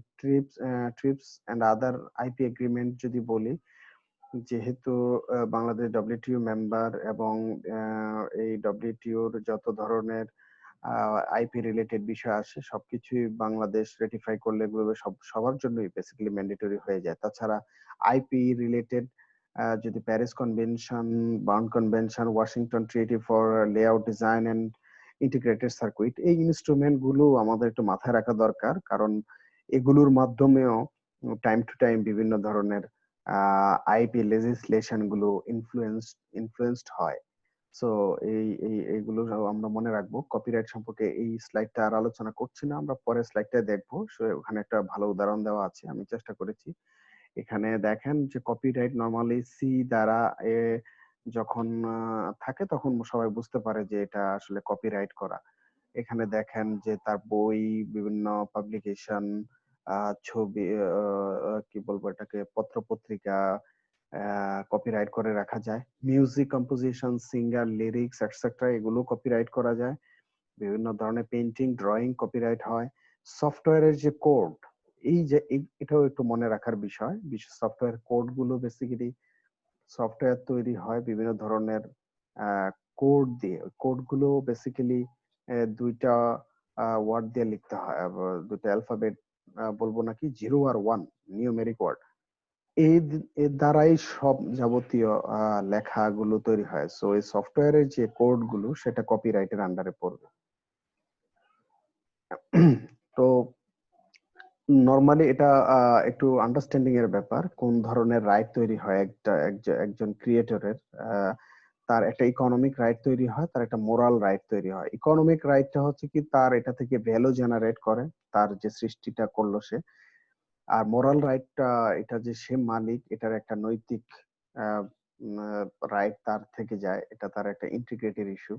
TRIPS and other IP agreement যদি বলি, যেহেতু বাংলাদেশ ডব্লিউটিও মেম্বার এবং এই ডব্লিউটিওর যত ধরনের আইপি রিলেটেড বিষয় আসে সবকিছুই বাংলাদেশ রেটিফাই করলে এগুলো সবার জন্যই বেসিক্যালি ম্যান্ডেটরি হয়ে যায়। তাছাড়া আইপি রিলেটেড যদি Paris convention, Berne convention, Washington treaty for layout design and integrated circuit, এই ইনস্ট্রুমেন্ট গুলো আমাদের একটু মাথায় রাখা দরকার, কারণ এগুলোর মাধ্যমেও টাইম টু টাইম বিভিন্ন ধরনের আইপি লেজিসলেশন গুলো ইনফ্লুয়েন্সড হয়। সো এইগুলো আমরা মনে রাখবো। কপিরাইট সম্পর্কে এই স্লাইডটা আর আলোচনা করছি না, আমরা পরের স্লাইডটা দেখবো। ওখানে একটা ভালো উদাহরণ দেওয়া আছে, আমি চেষ্টা করেছি। এখানে দেখেন যে কপিরাইট নরমালি সি দ্বারা যখন থাকে তখন সবাই বুঝতে পারে যে এটা আসলে কপিরাইট করা। এখানে দেখেন যে তার বই, বিভিন্ন পাবলিকেশন, ছবি, কি বলবো এটাকে, পত্র পত্রিকা কপিরাইট করে রাখা যায়। Music composition, singer, lyrics etcetera এগুলো কপিরাইট করা যায়। বিভিন্ন ধরনের পেইন্টিং, ড্রয়িং কপিরাইট হয়। সফটওয়্যারের যে কোড, এই যে এটাও একটু মনে রাখার বিষয়। বিশেষ সফটওয়্যার কোড গুলো বেসিক্যালি সফটওয়্যার তৈরি হয় বিভিন্ন ধরনের কোড দিয়ে। কোড গুলো বেসিক্যালি দুইটা ওয়ার্ড দিয়ে লিখতে হয়, দুইটা অ্যালফাবেট, বলবো নাকি, 0 আর 1 নিউমেরিক ওয়ার্ড। এর দ্বারাই সব যাবতীয় লেখাগুলো তৈরি হয়। সো এই সফটওয়্যারের যে কোড গুলো সেটা কপিরাইটের আন্ডারে পড়বে। তো নরমালি এটা একটু আন্ডারস্ট্যান্ডিং এর ব্যাপার, কোন ধরনের রাইট তৈরি হয় একজন ক্রিয়েটরের। তার একটা ইকোনমিক রাইট তৈরি হয়, তার একটা মোরাল রাইট তৈরি হয়। ইকোনমিক রাইটটা হচ্ছে কি, তার এটা থেকে ভ্যালু জেনারেট করে, তার যে সৃষ্টিটা করলো সে। আর মোরাল রাইটটা, এটা যে সে মালিক, এটার একটা নৈতিক রাইট তার থেকে যায়, এটা তার একটা ইন্টিগ্রিটির ইস্যু।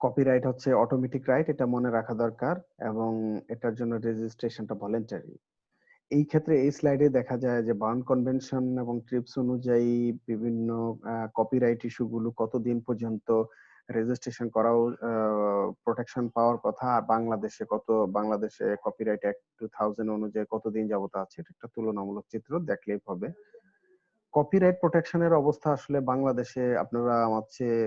কপিরাইট হচ্ছে অটোমেটিক রাইট, এটা মনে রাখা দরকার, এবং এটার জন্য রেজিস্ট্রেশনটা ভলেন্টারি। এই ক্ষেত্রে এই স্লাইডে দেখা যায় যে বার্ন কনভেনশন এবং ট্রিপস অনুযায়ী বিভিন্ন কপিরাইট ইস্যুগুলো কতদিন পর্যন্ত রেজিস্ট্রেশন করাও প্রোটেকশন পাওয়ার কথা, আর বাংলাদেশে কপিরাইট অ্যাক্ট 2000 অনুযায়ী কতদিন যাবত আছে, এটা একটা তুলনামূলক চিত্র দেখলেই হবে। কপিরাইট প্রোটেকশনের অবস্থা আসলে বাংলাদেশে আপনারা আমার চেয়ে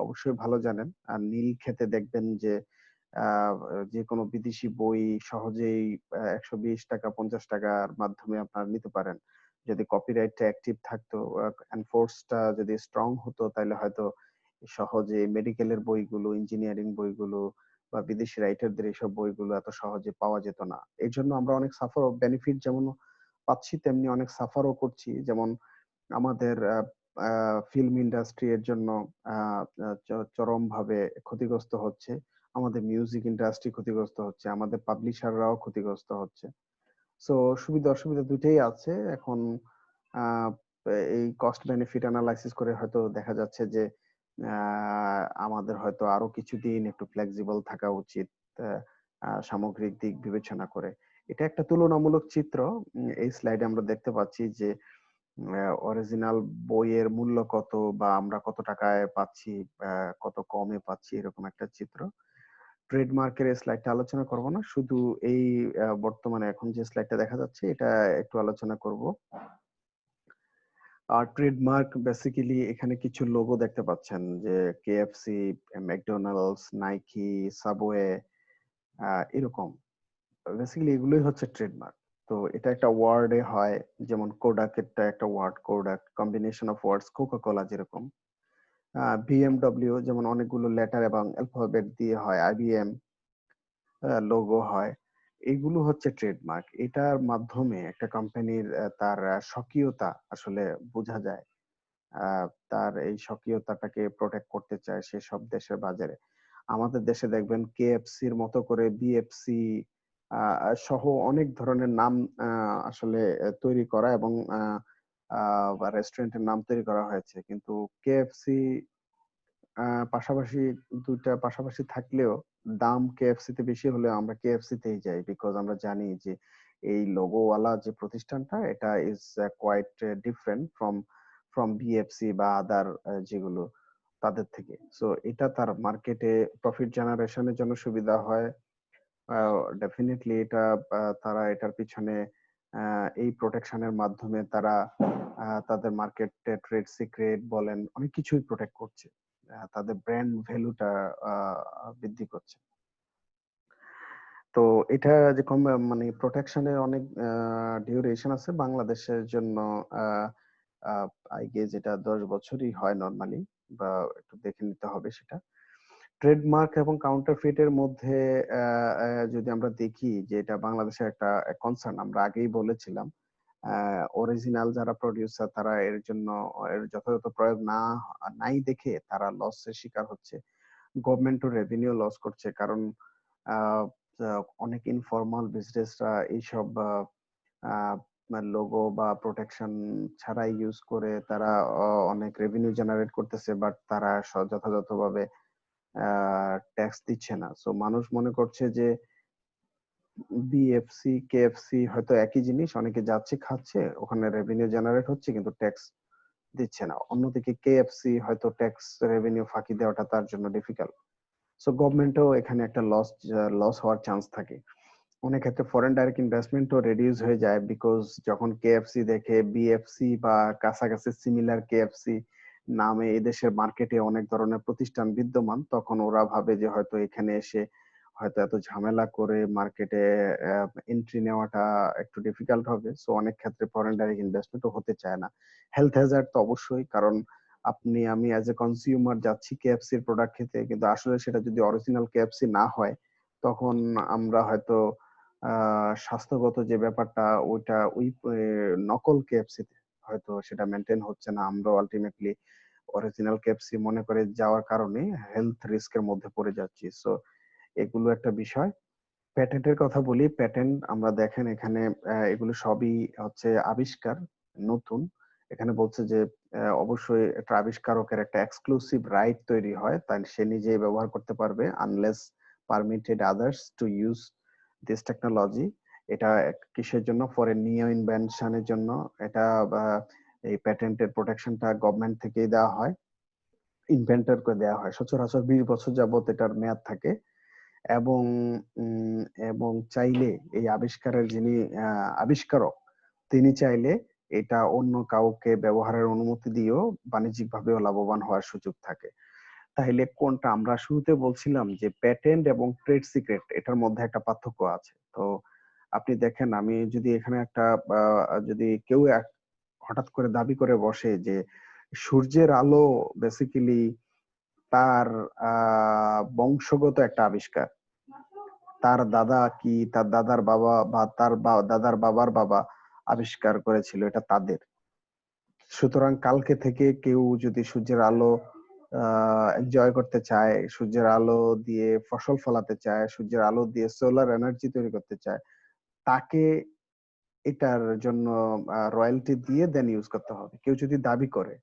অবশ্যই ভালো জানেন। আর নীল ক্ষেতে দেখবেন যে যে কোনো বিদেশি বই সহজেই 120 টাকা 50 টাকার মাধ্যমে আপনারা নিতে পারেন। যদি কপিরাইটটা অ্যাক্টিভ থাকতো, এনফোর্সটা যদি স্ট্রং হতো, তাহলে হয়তো সহজে মেডিকেলের বইগুলো, ইঞ্জিনিয়ারিং বইগুলো বা বিদেশি রাইটারদের এইসব বইগুলো এত সহজে পাওয়া যেত না। এই জন্য আমরা অনেক সাফার বেনিফিট যেমন পাচ্ছি, তেমনি অনেক সাফারও করছি। যেমন আমাদের ফিল্ম ইন্ডাস্ট্রি এর জন্য চরম ভাবে ক্ষতিগ্রস্ত হচ্ছে, আমাদের মিউজিক ইন্ডাস্ট্রি ক্ষতিগ্রস্ত হচ্ছে, আমাদের পাবলিশাররাও ক্ষতিগ্রস্ত হচ্ছে। সো সুবিধা অসুবিধা দুইটাই আছে। এখন আহ, এই কস্ট বেনিফিট অ্যানালাইসিস করে হয়তো দেখা যাচ্ছে যে আমাদের হয়তো আরো কিছুদিন একটু ফ্লেক্সিবল থাকা উচিত, সামগ্রিক দিক বিবেচনা করে। এটা একটা তুলনামূলক চিত্র। এই স্লাইডে আমরা দেখতে পাচ্ছি যে অরিজিনাল বইয়ের মূল্য কত, বা আমরা কত টাকায় পাচ্ছি, কত কমে পাচ্ছি, এরকম একটা চিত্র। ট্রেডমার্কের এই স্লাইডটা আলোচনা করব না, শুধু এই বর্তমানে এখন যে স্লাইডটা দেখা যাচ্ছে এটা একটু আলোচনা করব। আর ট্রেডমার্ক বেসিক্যালি এখানে কিছু লোগো দেখতে পাচ্ছেন, যে কেএফসি, ম্যাকডোনাল্ডস, নাইকি, সাবওয়ে, এরকম। বেসিক্যালি এগুলোই হচ্ছে ট্রেডমার্ক। তো এটা একটা ওয়ার্ডে হয়, যেমন কোডাক একটা একটা word, Kodak combination of words, Coca Cola যেরকম। বিএমডব্লিউ যেমন অনেকগুলো লেটার এবং অ্যালফাবেট দিয়ে হয়, আইবিএম লোগো হয়। এগুলো হচ্ছে ট্রেডমার্ক। এটার মাধ্যমে একটা কোম্পানির তার স্বকীয়তা আসলে বোঝা যায়। তার এই স্বকীয়তাটাকে প্রোটেক্ট করতে চায় সেসব দেশের বাজারে। আমাদের দেশে দেখবেন কেএফসির মতো করে বিএফসি সহ অনেক ধরনের নাম আসলে তৈরি করা, এবং রেস্টুরেন্টের নাম তৈরি করা হয়েছে, কিন্তু কেএফসি পাশাপাশি, দুইটা পাশাপাশি থাকলেও দাম কেএফসি তে বেশি হলেও আমরা কেএফসি তেই যাই, বিকজ আমরা জানি যে এই লোগোওয়ালা যে প্রতিষ্ঠানটা, এটা is quite different from BFC বা আদার যেগুলো। তাদের থেকে। সো এটা তার মার্কেটে প্রফিট জেনারেশনের জন্য সুবিধা হয়। ডেফিনিটলি এটা তারা এটার পিছনে এই প্রোটেকশনের মাধ্যমে তারা তাদের মার্কেটে ট্রেড সিক্রেট বলেন অনেক কিছুই প্রোটেক্ট করছে। তাদের ব্র্যান্ড ভ্যালুটা বৃদ্ধি করছে। তো এটা যে মানে প্রোটেকশনের অনেক ডিউরেশন আছে বাংলাদেশের জন্য। আই গেস এটা 10 বছরই হয় নরমালি, বা একটু দেখে নিতে হবে সেটা। ট্রেডমার্ক এবং কাউন্টারফিট এর মধ্যে যদি আমরা দেখি যে এটা বাংলাদেশের একটা কনসার্ন, আমরা আগেই বলেছিলাম অরিজিনাল যারা প্রডিউসার তারা এর জন্য এর যথাযথ প্রয়োগ নাই দেখে তারা লসের শিকার হচ্ছে। গভর্নমেন্টও রেভিনিউ লস করছে, কারণ আহ, অনেক ইনফর্মাল বিজনেসরা এইসব লোগো বা প্রোটেকশন ছাড়াই ইউজ করে তারা অনেক রেভিনিউ জেনারেট করতেছে, বাট তারা যথাযথভাবে ট্যাক্স দিচ্ছে না। সো মানুষ মনে করছে যে বিএফসি কেএফসি হয়তো একই জিনিস, অনেকে যাচ্ছে খাচ্ছে, ওখানে রেভিনিউ জেনারেট হচ্ছে কিন্তু ট্যাক্স দিচ্ছে না। অন্যদিকে কেএফসি হয়তো ট্যাক্স রেভিনিউ ফাঁকি দেওয়াটা তার জন্য ডিফিকাল্ট। সো গভর্নমেন্টও এখানে একটা লস হওয়ার চান্স থাকে। অনেক ক্ষেত্রে ফরেন ডাইরেক্ট ইনভেস্টমেন্টও রেডিউস হয়ে যায়, বিকজ যখন কেএফসি দেখে বিএফসি বা কাছাকাছি সিমিলার কেএফসি নামে এদেশের মার্কেটে অনেক ধরনের প্রতিষ্ঠান বিদ্যমান, তখন ওরা ভাবে যে হয়তো এখানে এসে হয়তো এত ঝামেলা করে মার্কেটে এন্ট্রি নেওয়াটা একটু ডিফিকাল্ট হবে। সো অনেক ক্ষেত্রে ফরেন ডাইরেক্ট ইনভেস্টমেন্টও হতে চায় না। হেলথ হ্যাজার্ড তো অবশ্যই, কারণ আমি অ্যাজ এ কনজিউমার যাচ্ছি কেএফসির প্রোডাক্ট খেতে, কিন্তু আসলে সেটা যদি অরিজিনাল কেএফসি না হয়, তখন আমরা হয়তো স্বাস্থ্যগত যে ব্যাপারটা ওইটা ওই নকল কেএফসি তে হয়তো সেটা মেনটেন হচ্ছে না। আমরা আলটিমেটলি অরিজিনাল কেএফসি মনে করে যাওয়ার কারণে হেলথ রিস্কের মধ্যে পড়ে যাচ্ছি। সো এগুলো একটা বিষয়। প্যাটেন্টের কথা বলি, প্যাটেন্ট আমরা দেখেন এখানে এগুলো সবই হচ্ছে আবিষ্কার, নতুন। এখানে বলছে যে অবশ্যই একটা আবিষ্কারকের একটা এক্সক্লুসিভ রাইট তৈরি হয়, তাই সে নিজেই ব্যবহার করতে পারবে, unless permitted others to use this technology. এটা কিসের জন্য? ফর এ নিউ ইনভেনশনের জন্য। এটা এই প্যাটেন্টের প্রোটেকশনটা গভর্নমেন্ট থেকেই দেওয়া হয়, ইনভেন্টরকে দেওয়া হয়। সচরাচর 20 বছর যাবত এটার মেয়াদ থাকে। এবং এবং চাইলে এই আবিষ্কারের যিনি আবিষ্কারক, তিনি চাইলে এটা অন্য কাউকে ব্যবহারের অনুমতি দিয়েও বাণিজ্যিকভাবেও লাভবান হওয়ার সুযোগ থাকে। তাহলে কোনটা? আমরা শুরুতে বলছিলাম যে প্যাটেন্ট এবং ট্রেড সিক্রেট এটার মধ্যে একটা পার্থক্য আছে। তো আপনি দেখেন, আমি যদি এখানে একটা যদি কেউ হঠাৎ করে দাবি করে বসে যে সূর্যের আলো বেসিক্যালি তার বংশগত একটা আবিষ্কার, তার দাদা কি তার দাদার বাবা বা তার দাদার বাবার বাবা আবিষ্কার করেছিল, এটা তাদের। সুতরাং কালকে থেকে কেউ যদি সূর্যের আলো এনজয় করতে চায়, সূর্যের আলো দিয়ে ফসল ফলাতে চায়, সূর্যের আলো দিয়ে সোলার এনার্জি তৈরি করতে চায়, তাকে এটার জন্য রয়্যালটি দিয়ে দেন ইউজ করতে হবে। কেউ যদি দাবি করে,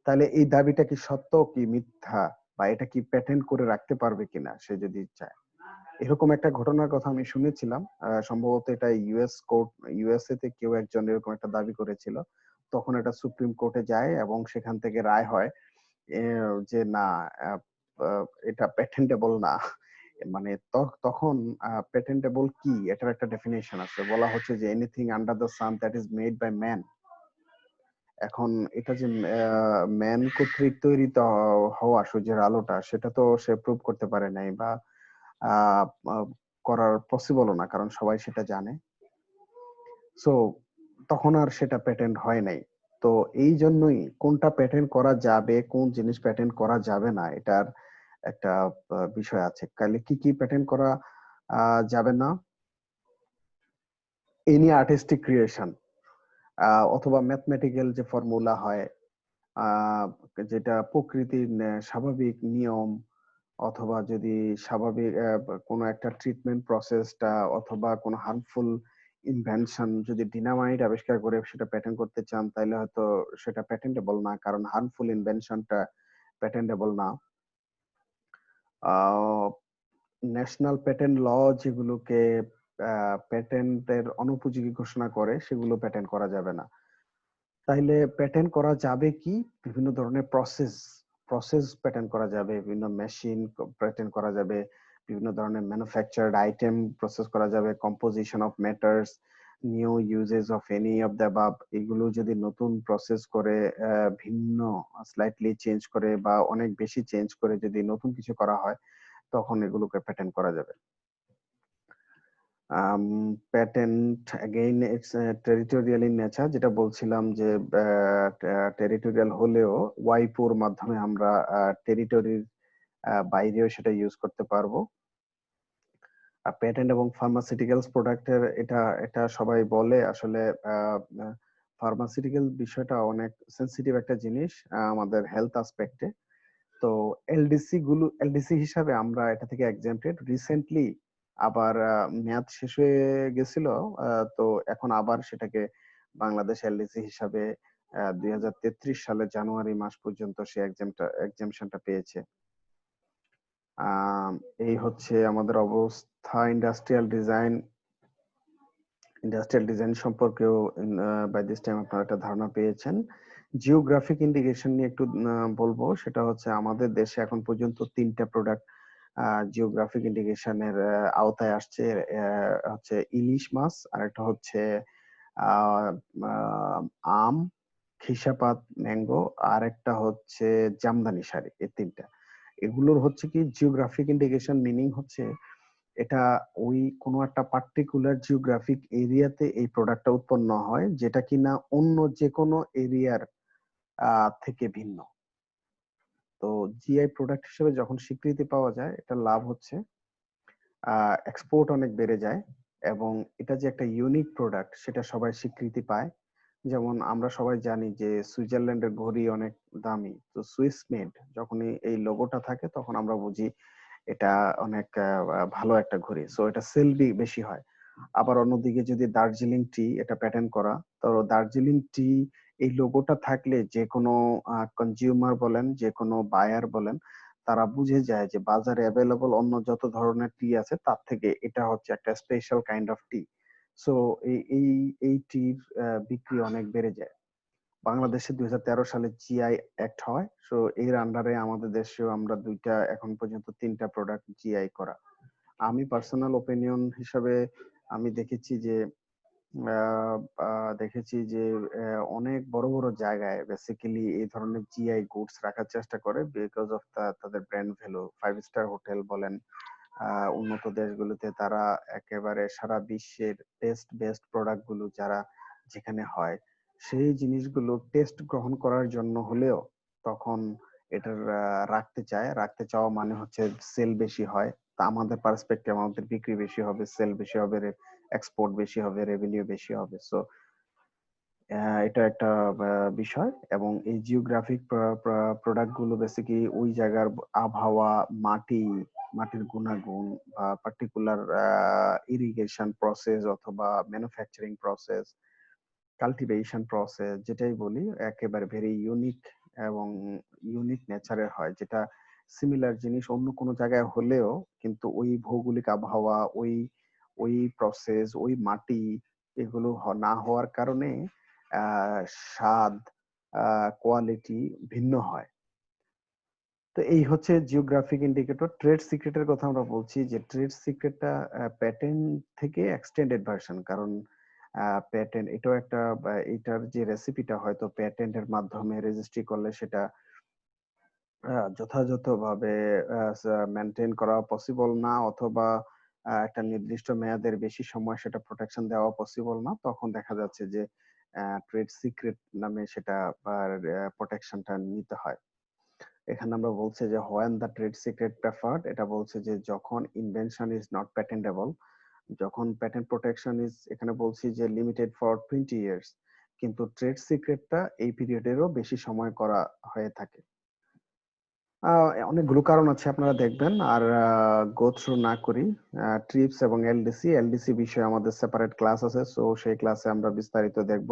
তাহলে এই দাবিটা কি সত্য কি মিথ্যা, বা এটা কি প্যাটেন্ট করে রাখতে পারবে কিনা সে যদি চায়। এরকম একটা ঘটনার কথা আমি শুনেছিলাম, সম্ভবত এটা ইউএসএ তে কেউ একজন এরকম একটা দাবি করেছিল। তখন এটা সুপ্রিম কোর্টে যায় এবং সেখান থেকে রায় হয় যে না, আহ, এটা প্যাটেন্টেবল না। মানে তখন প্যাটেন্টেবল কি, এটার একটা ডেফিনেশন আছে। বলা হচ্ছে যে anything under the sun that is made by man. এখন এটা যে ম্যান কর্তৃক তৈরি হওয়া সূর্যের আলোটা, সেটা তো সে প্রুভ করতে পারে নাই, বা আহ, আহ, করার পসিবলও না, কারণ সবাই সেটা জানে। সো তখন আর সেটা প্যাটেন্ট হয় নাই। তো এই জন্যই কোনটা প্যাটেন্ট করা যাবে, কোন জিনিস প্যাটেন্ট করা যাবে না, এটার একটা বিষয় আছে। তাহলে কি কি প্যাটেন্ট করা যাবে না? এনি আর্টিস্টিক ক্রিয়েশন, অথবা ম্যাথমেটিক্যাল যে ফর্মুলা হয়, আহ, যেটা প্রকৃতির স্বাভাবিক নিয়ম, অথবা যদি স্বাভাবিক কোনো একটা ট্রিটমেন্ট প্রসেসটা, অথবা কোনো হার্মফুল ইনভেনশন, যদি ডিনামাইট আবিষ্কার করে সেটা প্যাটেন্ট করতে চান, তাহলে হয়তো সেটা প্যাটেন্টেবল না, কারণ হার্মফুল ইনভেনশনটা প্যাটেন্টেবল না। ন্যাশনাল প্যাটেন্ট ল যেগুলোকে প্যাটেন্টের অনুপযোগী ঘোষণা করে, সেগুলো প্যাটেন্ট করা যাবে না। তাইলে প্যাটেন্ট করা যাবে কি? বিভিন্ন ধরনের প্রসেস, প্রসেস প্যাটার্ন করা যাবে, বিভিন্ন মেশিন প্যাটার্ন করা যাবে, বিভিন্ন ধরনের ম্যানুফ্যাকচার্ড আইটেম প্রসেস করা যাবে, composition of matters, new uses of any of the above, এগুলো যদি নতুন প্রসেস করে ভিন্ন স্লাইটলি চেঞ্জ করে বা অনেক বেশি চেঞ্জ করে যদি নতুন কিছু করা হয়, তখন এগুলোকে প্যাটার্ন করা যাবে। Patent again it's territorial in nature, যেটা বলছিলাম যে টেরিটোরিয়াল হলেও ওয়াইপোর মাধ্যমে আমরা টেরিটরির বাইরেও সেটা ইউজ করতে পারবো। প্যাটেন্ট এবং ফার্মাসিউটিক্যালস প্রোডাক্টের এটা এটা সবাই বলে, আসলে ফার্মাসিউটিক্যাল বিষয়টা অনেক সেন্সিটিভ একটা জিনিস আমাদের হেলথ আসপেক্টে। তো এলডিসি হিসাবে আমরা এটা থেকে এক্সেম্পটেড। রিসেন্টলি আবার মেয়াদ শেষ হয়ে গেছিল, তো এখন আবার সেটাকে বাংলাদেশ এলডিসি হিসাবে 2033 সালের জানুয়ারি মাস পর্যন্ত সে এক্সেম্পশনটা পেয়েছে। এই হচ্ছে আমাদের অবস্থা। ইন্ডাস্ট্রিয়াল ডিজাইন সম্পর্কেও বাই দিস টাইম আপনারা একটা ধারণা পেয়েছেন। জিওগ্রাফিক ইন্ডিকেশন নিয়ে একটু বলবো। সেটা হচ্ছে আমাদের দেশে এখন পর্যন্ত 3টা প্রোডাক্ট জিওগ্রাফিক ইন্ডিকেশনের আওতায় আসছে। হচ্ছে ইলিশ মাছ, আর একটা হচ্ছে আম, খিসাপাত ম্যাঙ্গো, আর একটা হচ্ছে জামদানি শাড়ি। এই 3টা, এগুলোর হচ্ছে কি জিওগ্রাফিক ইন্ডিকেশন মিনিং হচ্ছে এটা ওই কোনো একটা পার্টিকুলার জিওগ্রাফিক এরিয়াতে এই প্রোডাক্টটা উৎপন্ন হয়, যেটা কিনা অন্য যে কোনো এরিয়ার থেকে ভিন্ন। তো জিআই প্রোডাক্ট হিসেবে যখন স্বীকৃতি পাওয়া যায়, এটা লাভ হচ্ছে এক্সপোর্ট অনেক বেড়ে যায়, এবং এটা যে একটা ইউনিক প্রোডাক্ট সেটা সবাই স্বীকৃতি পায়। যেমন আমরা সবাই জানি যে সুইজারল্যান্ডের ঘড়ি অনেক দামি, তো সুইস মেড যখনই এই লোগোটা থাকে তখন আমরা বুঝি এটা অনেক ভালো একটা ঘড়ি, সো এটা সেল বেশি হয়। আবার অন্যদিকে যদি দার্জিলিং টি এটা প্যাটার্ন করা, তো দার্জিলিং টি এই লোগোটা থাকলে যে কোনো কনজিউমার বলেন, যে কোনো বায়ার বলেন, তারা বুঝে যায় যে বাজারে অ্যাভেলেবল অন্য যত ধরনের টি আছে তার থেকে এটা হচ্ছে একটা special kind of T. So এই এই এই টির বিক্রি অনেক বেড়ে যায়। বাংলাদেশে 2013 সালে জিআই অ্যাক্ট হয়, সো এর আন্ডারে আমাদের দেশেও আমরা এখন পর্যন্ত 3টা প্রোডাক্ট জিআই করা। আমি পার্সোনাল ওপিনিয়ন হিসাবে আমি আহ, দেখেছি যে অনেক বড় বড় জায়গায় বেসিক্যালি এই ধরনের জিআই গুডস রাখার চেষ্টা করে, বিকজ অফ তাদের ব্র্যান্ড ভ্যালু। 5 স্টার হোটেল বলেন, উন্নত দেশগুলোতে তারা একেবারে সারা বিশ্বের বেস্ট প্রোডাক্ট গুলো যারা যেখানে হয়, সেই জিনিসগুলো টেস্ট গ্রহণ করার জন্য হলেও তখন এটার রাখতে চাওয়া মানে হচ্ছে সেল বেশি হয়। তা আমাদের পার্সপেক্টিভ, আমাদের বিক্রি বেশি হবে, সেল বেশি হবে, এক্সপোর্ট বেশি হবে, রেভিনিউ বেশি হবে। সো এটা একটা বিষয়। এবং এই জিওগ্রাফিক প্রোডাক্ট গুলো বেসিক্যালি ওই জায়গার আবহাওয়া, মাটির গুণাগুণ, বা পার্টিকুলার ইরিগেশন প্রসেস অথবা ম্যানুফ্যাকচারিং প্রসেস, কাল্টিভেশন প্রসেস, যেটাই বলি, একেবারে ভেরি ইউনিক এবং ইউনিক নেচারের হয়, যেটা সিমিলার জিনিস অন্য কোনো জায়গায় হলেও কিন্তু ওই ভৌগোলিক আবহাওয়া, ওই ওই প্রসেস, ওই মাটি, এগুলো না হওয়ার কারণে স্বাদ, কোয়ালিটি ভিন্ন হয়। তো এই হচ্ছে জিওগ্রাফিক ইন্ডিকেটর। ট্রেড সিক্রেটের কথা আমরা বলছি, যে ট্রেড সিক্রেটটা প্যাটেন্ট থেকে এক্সটেন্ডেড ভার্সন। কারণ প্যাটেন্ট এটাও একটা, এটার যে রেসিপিটা হয়তো প্যাটেন্টের মাধ্যমে রেজিস্ট্রি করলে সেটা যথাযথভাবে মেনটেন করা পসিবল না, অথবা একটা নির্দিষ্ট মেয়াদের বেশি সময় সেটা প্রোটেকশন দেওয়া পসিবল না, তখন দেখা যাচ্ছে যে ট্রেড সিক্রেট নামে সেটা প্রোটেকশনটা নিতে হয়। এখানে আমরা বলছি যে when the trade secret preferred, এটা বলছে যে যখন ইনভেনশন ইজ নট প্যাটেন্টেবল, যখন প্যাটেন্ট প্রোটেকশন ইজ, এখানে বলছি যে লিমিটেড ফর 20 ইয়ার্স, কিন্তু ট্রেড সিক্রেটটা এই পিরিয়ডেরও বেশি সময় করা হয়ে থাকে। অনেকগুলো কারণ আছে, আপনারা দেখবেন। আর গো থ্রু না করি, ট্রিপস এবং এলডিসি বিষয়ে আমাদের সেপারেট ক্লাস আছে, সো সেই ক্লাসে আমরা বিস্তারিত দেখব।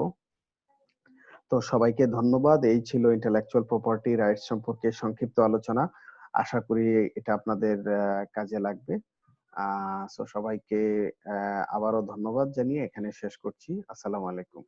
তো সবাইকে ধন্যবাদ। এই ছিল ইন্টেলেকচুয়াল প্রপার্টি রাইটস সম্পর্কে সংক্ষিপ্ত আলোচনা। আশা করি এটা আপনাদের কাজে লাগবে। সো সবাইকে আবারও ধন্যবাদ জানিয়ে এখানে শেষ করছি। আসসালামু আলাইকুম।